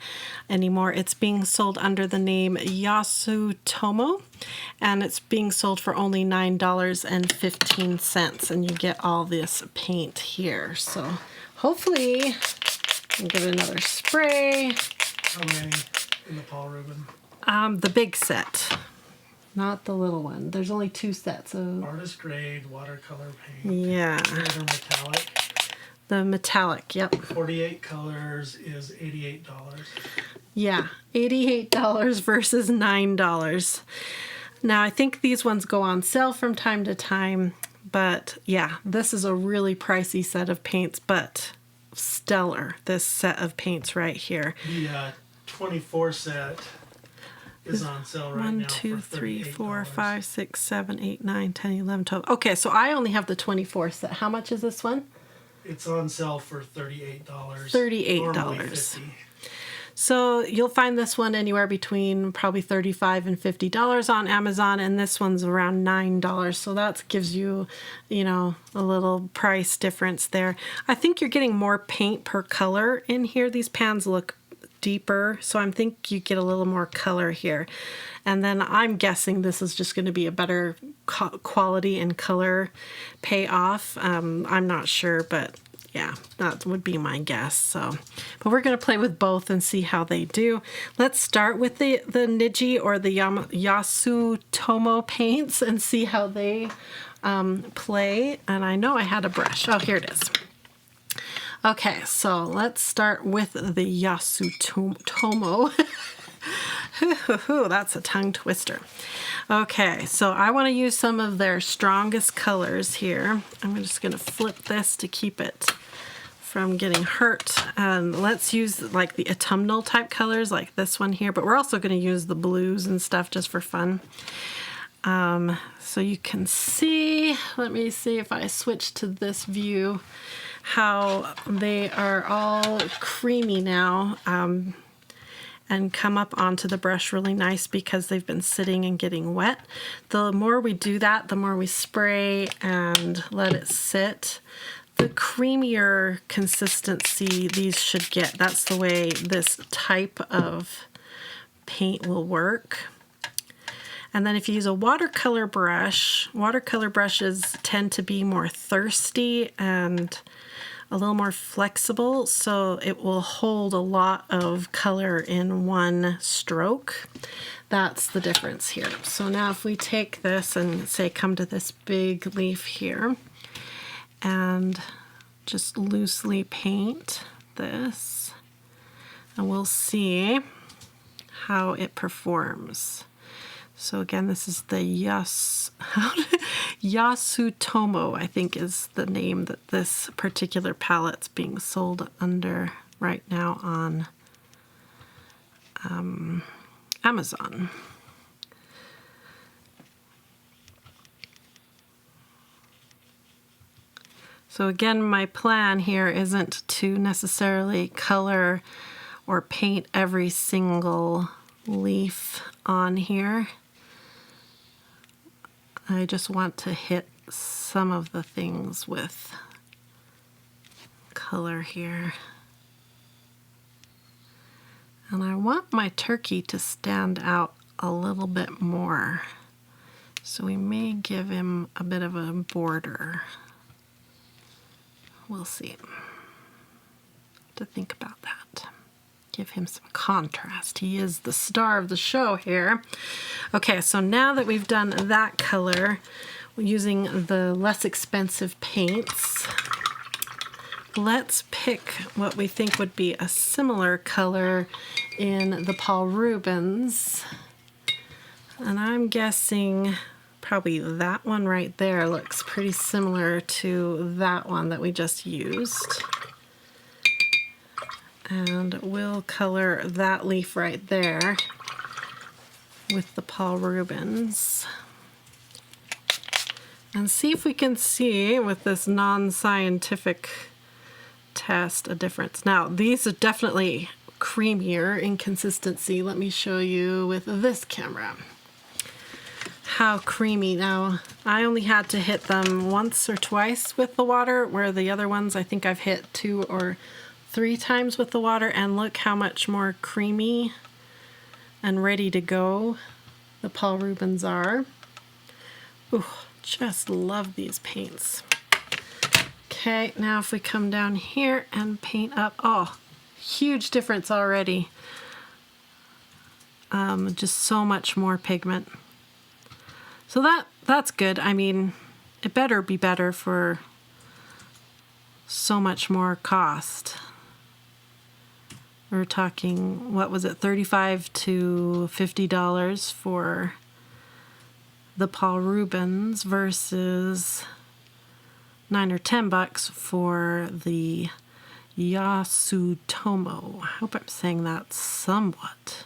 A: anymore. It's being sold under the name Yasutomo, and it's being sold for only $9.15, and you get all this paint here. So hopefully I'll give it another spray.
B: How many in the Paul Rubens?
A: The big set, not the little one. There's only 2 sets of
B: artist grade watercolor paint.
A: Yeah.
B: They're metallic.
A: The metallic, yep.
B: 48 colors is $88.
A: Yeah, $88 versus $9. Now, I think these ones go on sale from time to time, but yeah, this is a really pricey set of paints, but stellar, this set of paints right here.
B: The 24 set is on sale right now.
A: 1, 2, 3, 4, 5, 6, 7, 8, 9, 10, 11, 12. Okay, so I only have the 24 set. How much is this one?
B: It's on sale for $38.
A: $38.
B: Normally $50.
A: So you'll find this one anywhere between probably $35 and $50 on Amazon, and this one's around $9. So that gives you, you know, a little price difference there. I think you're getting more paint per color in here. These pans look deeper, so I think you get a little more color here. And then I'm guessing this is just going to be a better quality and color payoff. I'm not sure, but yeah, that would be my guess. So, but we're going to play with both and see how they do. Let's start with the Niji or the Yasutomo paints and see how they play. And I know I had a brush. Oh, here it is. Okay, so let's start with the Yasutomo. That's a tongue twister. Okay, so I want to use some of their strongest colors here. I'm just going to flip this to keep it from getting hurt. And let's use like the autumnal type colors like this one here, but we're also going to use the blues and stuff just for fun. So you can see, let me see if I switch to this view, how they are all creamy now. And come up onto the brush really nice because they've been sitting and getting wet. The more we do that, the more we spray and let it sit, the creamier consistency these should get. That's the way this type of paint will work. And then if you use a watercolor brushes tend to be more thirsty and a little more flexible, so it will hold a lot of color in one stroke. That's the difference here. So now if we take this and say come to this big leaf here and just loosely paint this, and we'll see how it performs. So again, this is the Yasutomo, I think is the name that this particular palette's being sold under right now on Amazon. So again, my plan here isn't to necessarily color or paint every single leaf on here. I just want to hit some of the things with color here. And I want my turkey to stand out a little bit more. So we may give him a bit of a border. We'll see. To think about that. Give him some contrast. He is the star of the show here. Okay, so now that we've done that color, using the less expensive paints, let's pick what we think would be a similar color in the Paul Rubens. And I'm guessing probably that one right there looks pretty similar to that one that we just used. And we'll color that leaf right there. with the Paul Rubens. And see if we can see with this non-scientific test a difference. Now, these are definitely creamier in consistency. Let me show you with this camera how creamy. Now, I only had to hit them once or twice with the water, where the other ones I think I've hit 2 or 3 times with the water, and look how much more creamy and ready to go the Paul Rubens are. Ooh, just love these paints. Okay, now if we come down here and paint up, oh, huge difference already. Just so much more pigment. So that's good. I mean, it better be better for so much more cost. We're talking, what was it, $35 to $50 for the Paul Rubens versus $9 or $10 for the Yasutomo. I hope I'm saying that somewhat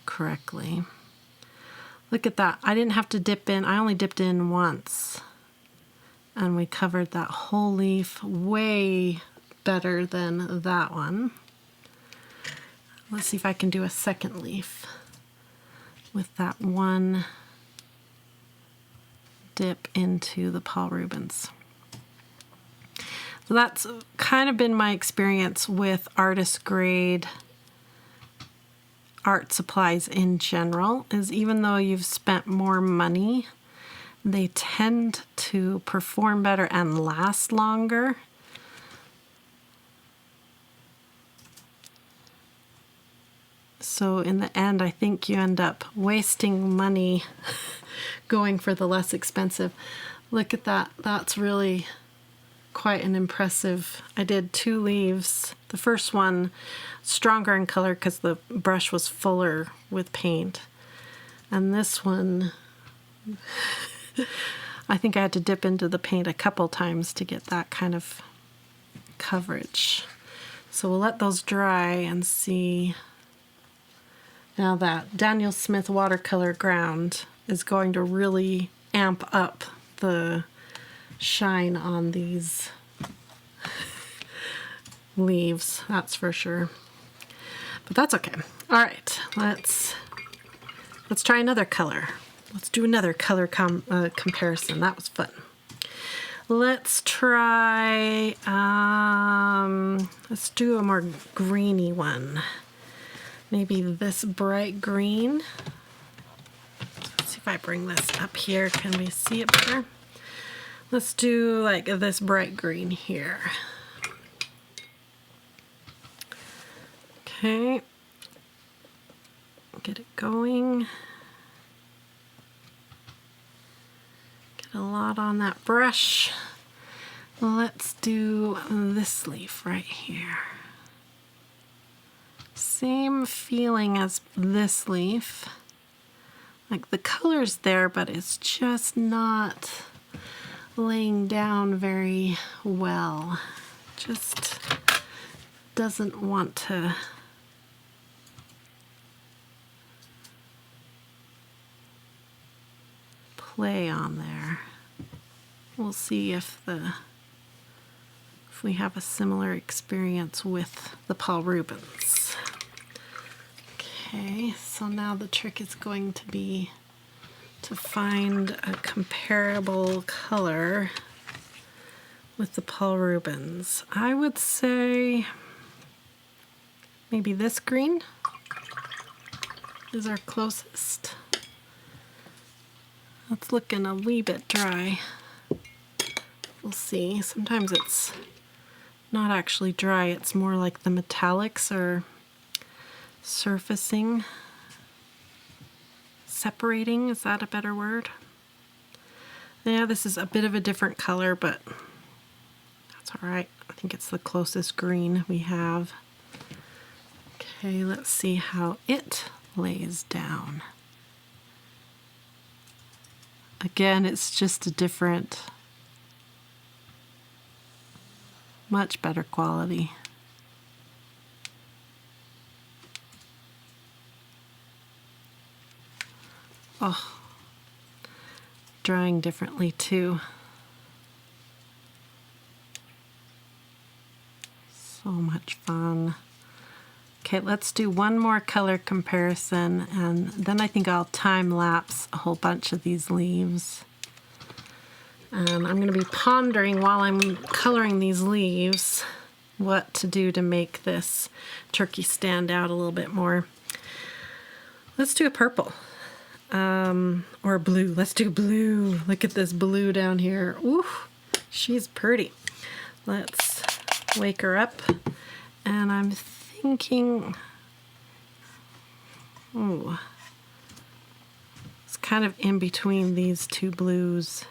A: correctly. Look at that. I didn't have to dip in. I only dipped in once. And we covered that whole leaf way better than that one. Let's see if I can do a second leaf with that one dip into the Paul Rubens. So that's kind of been my experience with artist grade art supplies in general, is even though you've spent more money, they tend to perform better and last longer. So in the end, I think you end up wasting money going for the less expensive. Look at that. That's really quite an impressive. I did 2 leaves. The first one stronger in color because the brush was fuller with paint. And this one, I think I had to dip into the paint a couple times to get that kind of coverage. So we'll let those dry and see. Now that Daniel Smith watercolor ground is going to really amp up the shine on these leaves, that's for sure. But that's okay. All right, let's try another color. Let's do another color comparison. That was fun. Let's try, let's do a more greeny one. Maybe this bright green. Let's see if I bring this up here. Can we see it better? Let's do like this bright green here. Okay. Get it going. Get a lot on that brush. Let's do this leaf right here. Same feeling as this leaf. Like the color's there, but it's just not laying down very well. Just doesn't want to play on there. We'll see if we have a similar experience with the Paul Rubens. Okay, so now the trick is going to be to find a comparable color with the Paul Rubens. I would say maybe this green is our closest. It's looking a wee bit dry. We'll see. Sometimes it's not actually dry, it's more like the metallics are surfacing. Separating, is that a better word? Yeah, this is a bit of a different color, but that's all right. I think it's the closest green we have. Okay, let's see how it lays down. Again, it's just a different, much better quality. Oh, drying differently too. So much fun. Okay, let's do one more color comparison, and then I think I'll time lapse a whole bunch of these leaves. And I'm going to be pondering while I'm coloring these leaves what to do to make this turkey stand out a little bit more. Let's do a purple. Or blue. Let's do blue. Look at this blue down here. Ooh, she's pretty. Let's wake her up. And I'm thinking, ooh, it's kind of in between these two blues.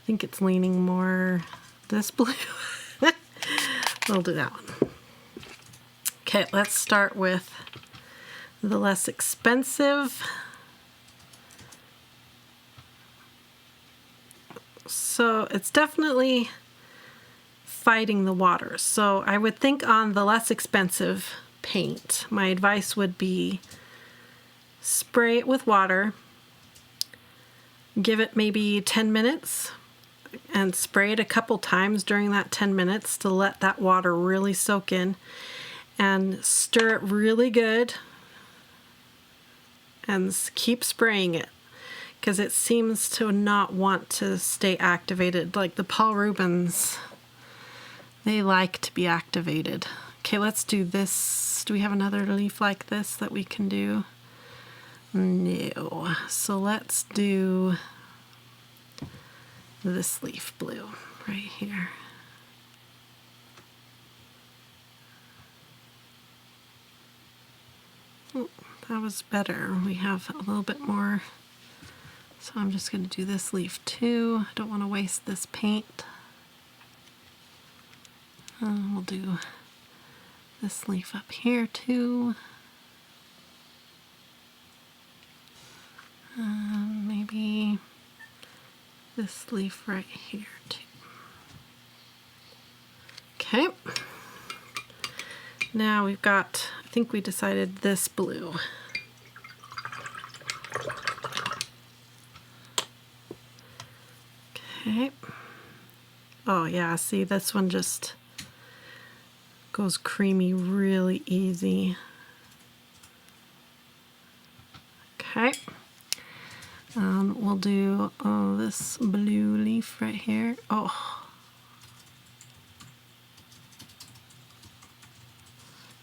A: I think it's leaning more this blue. We'll do that one. Okay, let's start with the less expensive. So it's definitely fighting the water. So I would think on the less expensive paint, my advice would be spray it with water, give it maybe 10 minutes, and spray it a couple times during that 10 minutes to let that water really soak in, and stir it really good and keep spraying it because it seems to not want to stay activated. Like the Paul Rubens, they like to be activated. Okay, let's do this. Do we have another leaf like this that we can do? No. So let's do this leaf blue right here. Oh, that was better. We have a little bit more. So I'm just going to do this leaf too. I don't want to waste this paint. We'll do this leaf up here too. Maybe this leaf right here too. Okay. Now we've got, I think we decided this blue. Okay. Oh yeah, see this one just goes creamy really easy. Okay. We'll do this blue leaf right here. Oh,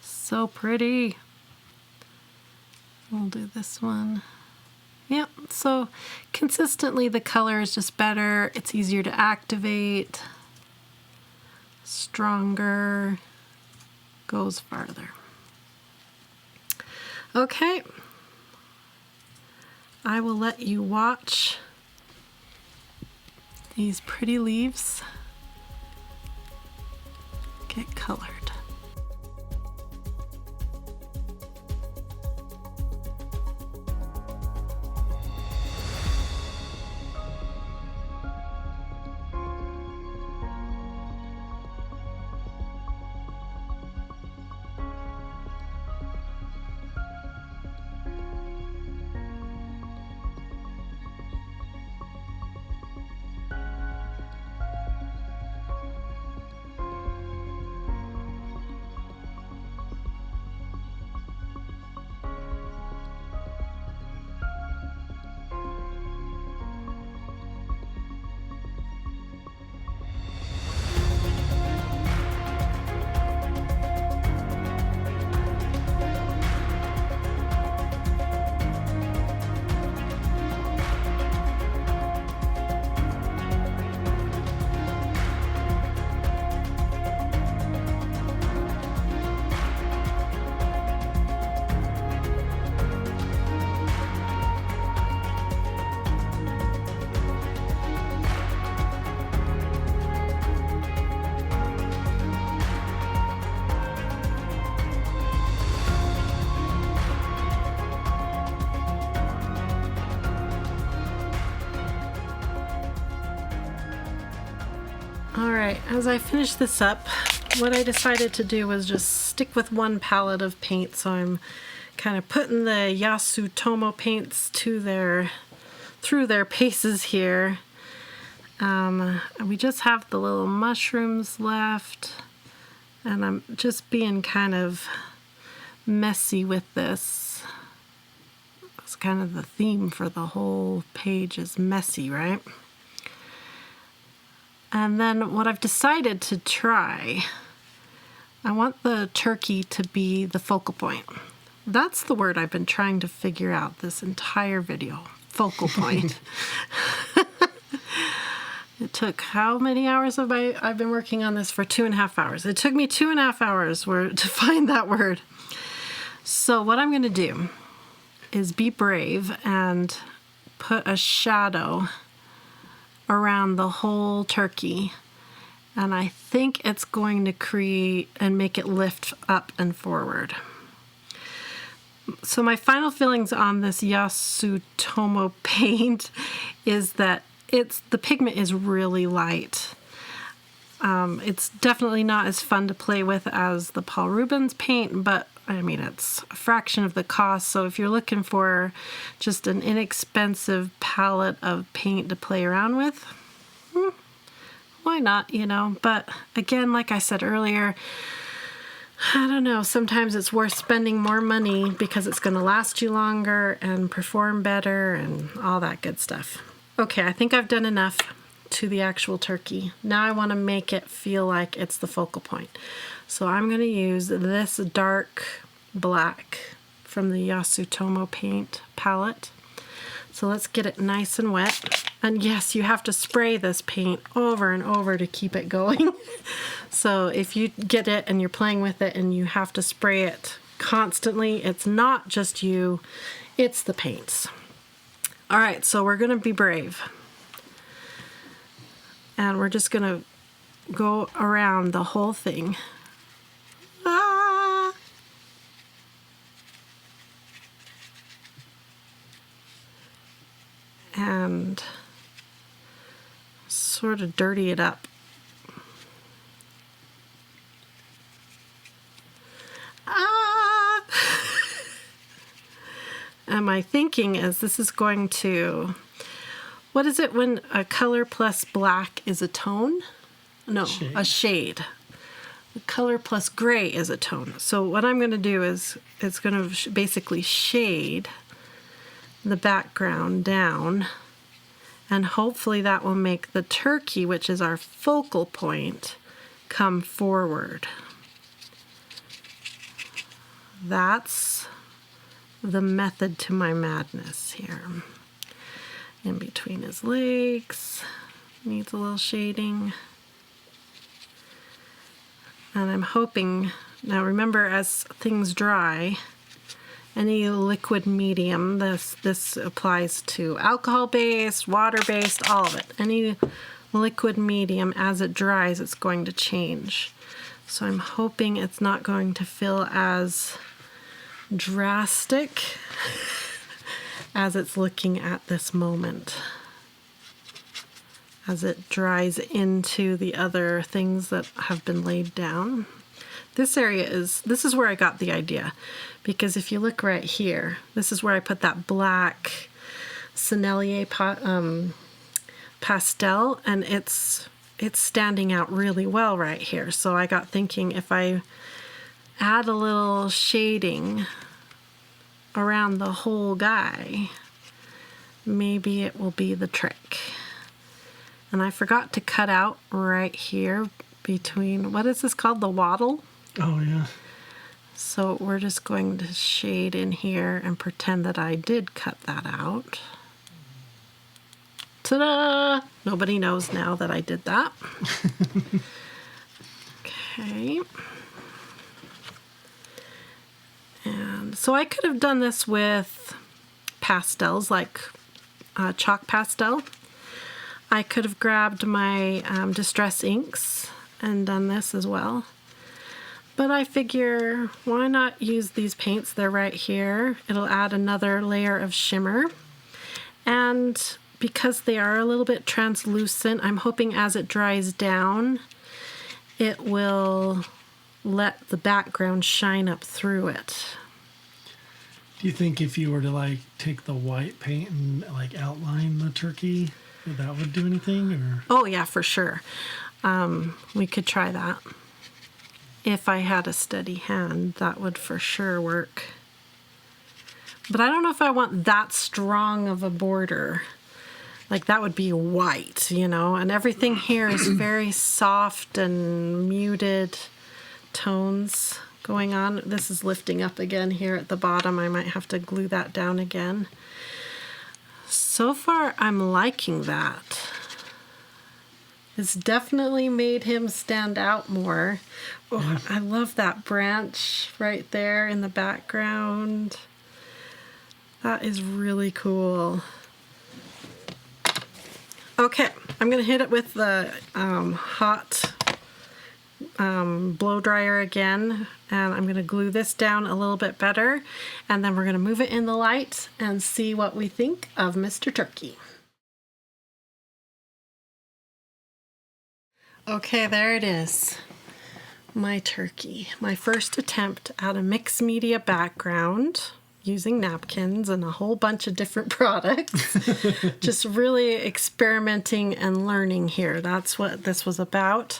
A: so pretty. We'll do this one. Yep, so consistently the color is just better. It's easier to activate, stronger, goes farther. Okay. I will let you watch these pretty leaves get colored. Alright, as I finish this up, what I decided to do was just stick with one palette of paint. So I'm kind of putting the Yasutomo paints to their through their paces here. We just have the little mushrooms left, and I'm just being kind of messy with this. It's kind of the theme for the whole page is messy, right? And then what I've decided to try, I want the turkey to be the focal point. That's the word I've been trying to figure out this entire video. Focal point. It took how many hours have I've been working on this for 2.5 hours. It took me 2.5 hours to find that word. So what I'm going to do is be brave and put a shadow around the whole turkey. And I think it's going to create and make it lift up and forward. So my final feelings on this Yasutomo paint is that the pigment is really light. It's definitely not as fun to play with as the Paul Rubens paint, but I mean, it's a fraction of the cost. So if you're looking for just an inexpensive palette of paint to play around with, why not, you know? But again, like I said earlier, I don't know, sometimes it's worth spending more money because it's going to last you longer and perform better and all that good stuff. Okay, I think I've done enough to the actual turkey. Now I want to make it feel like it's the focal point. So I'm going to use this dark black from the Yasutomo paint palette. So let's get it nice and wet. And yes, you have to spray this paint over and over to keep it going. So if you get it and you're playing with it and you have to spray it constantly, it's not just you, it's the paints. All right, so we're gonna be brave. And we're just gonna go around the whole thing. Ah! And sort of dirty it up. Ah! And my thinking is this is going to, what is it when a color plus black is a tone? No,
B: shade.
A: A shade. Color plus gray is a tone. So what I'm going to do is it's going to basically shade the background down, and hopefully that will make the turkey, which is our focal point, come forward. That's the method to my madness here. In between his legs, needs a little shading. And I'm hoping, now remember, as things dry, any liquid medium, this applies to alcohol-based, water-based, all of it. Any liquid medium, as it dries, it's going to change. So I'm hoping it's not going to feel as drastic as it's looking at this moment, as it dries into the other things that have been laid down. This is where I got the idea, because if you look right here, this is where I put that black Sennelier pastel, and it's standing out really well right here. So I got thinking, if I add a little shading around the whole guy, maybe it will be the trick. And I forgot to cut out right here between, what is this called, the wattle?
B: Oh, yeah.
A: So we're just going to shade in here and pretend that I did cut that out. Ta-da! Nobody knows now that I did that. Okay. And so I could have done this with pastels, like chalk pastel. I could have grabbed my Distress inks and done this as well. But I figure, why not use these paints? They're right here. It'll add another layer of shimmer. And because they are a little bit translucent, I'm hoping as it dries down, it will let the background shine up through it.
B: Do you think if you were to like take the white paint and like outline the turkey, that would do anything? Or
A: Oh yeah, for sure. We could try that. If I had a steady hand, that would for sure work. But I don't know if I want that strong of a border. Like that would be white, you know, and everything here is very soft and muted tones going on. This is lifting up again here at the bottom. I might have to glue that down again. So far, I'm liking that. It's definitely made him stand out more. Oh, I love that branch right there in the background. That is really cool. Okay, I'm going to hit it with the hot blow dryer again, and I'm going to glue this down a little bit better, and then we're going to move it in the light and see what we think of Mr. Turkey. Okay, there it is. My turkey. My first attempt at a mixed media background using napkins and a whole bunch of different products. Just really experimenting and learning here. That's what this was about.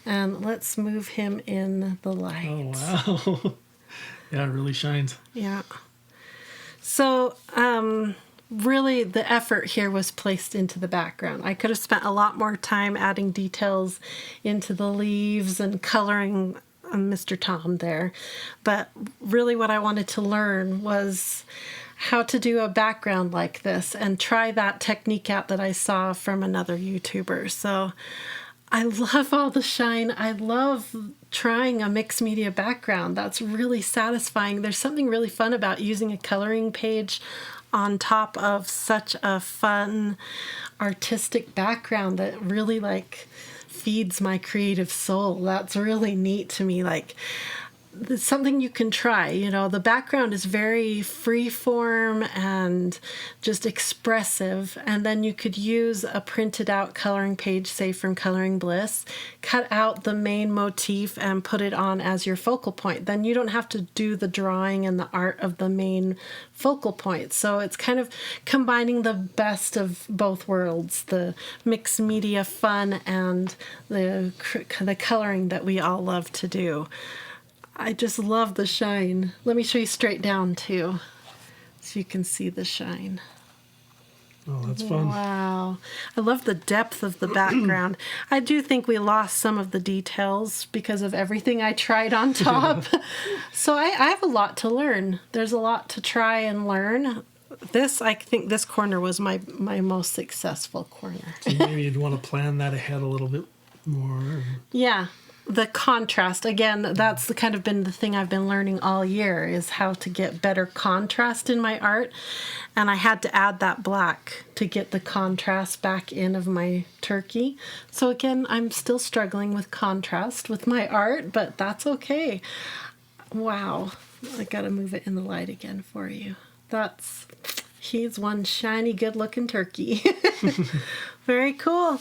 A: And let's move him in the light.
B: Oh, wow. Yeah, it really shines.
A: Yeah. So, really the effort here was placed into the background. I could have spent a lot more time adding details into the leaves and coloring Mr. Tom there. But really what I wanted to learn was how to do a background like this and try that technique out that I saw from another YouTuber. So I love all the shine. I love trying a mixed media background. That's really satisfying. There's something really fun about using a coloring page on top of such a fun artistic background that really like feeds my creative soul. That's really neat to me. Like, it's something you can try. You know, the background is very free form and just expressive, and then you could use a printed out coloring page, say from Coloring Bliss, cut out the main motif and put it on as your focal point. Then you don't have to do the drawing and the art of the main focal point. So it's kind of combining the best of both worlds, the mixed media fun and the coloring that we all love to do. I just love the shine. Let me show you straight down too, so you can see the shine.
B: Oh, that's fun.
A: Wow. I love the depth of the background. I do think we lost some of the details because of everything I tried on top. So I have a lot to learn. There's a lot to try and learn. I think this corner was my most successful corner.
B: So maybe you'd want to plan that ahead a little bit more.
A: Yeah. The contrast, again, that's kind of been the thing I've been learning all year, is how to get better contrast in my art. And I had to add that black to get the contrast back in of my turkey. So again, I'm still struggling with contrast with my art, but that's okay. Wow. I gotta move it in the light again for you. He's one shiny, good-looking turkey. Very cool.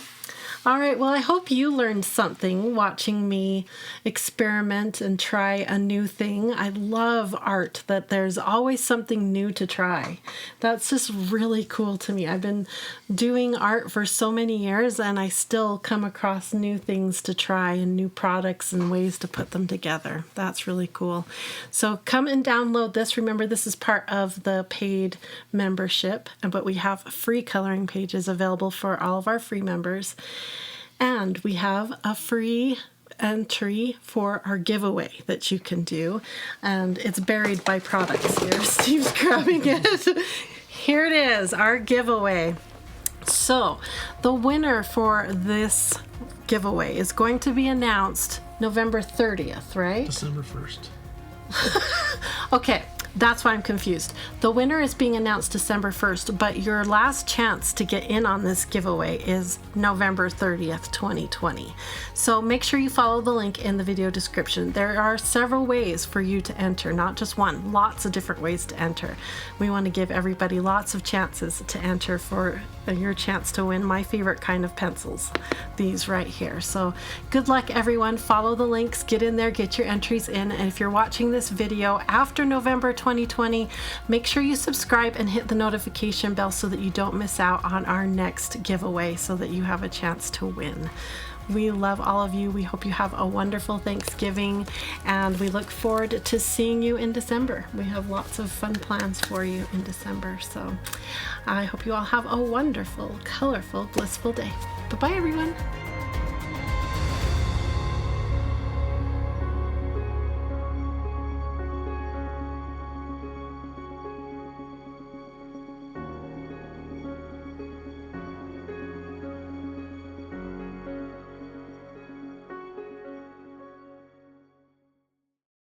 A: All right, well, I hope you learned something watching me experiment and try a new thing. I love art, that there's always something new to try. That's just really cool to me. I've been doing art for so many years, and I still come across new things to try and new products and ways to put them together. That's really cool. So come and download this. Remember, this is part of the paid membership, but we have free coloring pages available for all of our free members. And we have a free entry for our giveaway that you can do. And it's buried by products here. Steve's grabbing it. Here it is, our giveaway. So the winner for this giveaway is going to be announced November 30th, right?
B: December 1st.
A: Okay. That's why I'm confused. The winner is being announced December 1st, but your last chance to get in on this giveaway is November 30th, 2020. So make sure you follow the link in the video description. There are several ways for you to enter, not just one, lots of different ways to enter. We want to give everybody lots of chances to enter for your chance to win my favorite kind of pencils, these right here. So good luck, everyone. Follow the links, get in there, get your entries in. And if you're watching this video after November 20th, 2020. Make sure you subscribe and hit the notification bell so that you don't miss out on our next giveaway, so that you have a chance to win. We love all of you. We hope you have a wonderful Thanksgiving, and we look forward to seeing you in December. We have lots of fun plans for you in December. So I hope you all have a wonderful, colorful, blissful day. Bye-bye, everyone.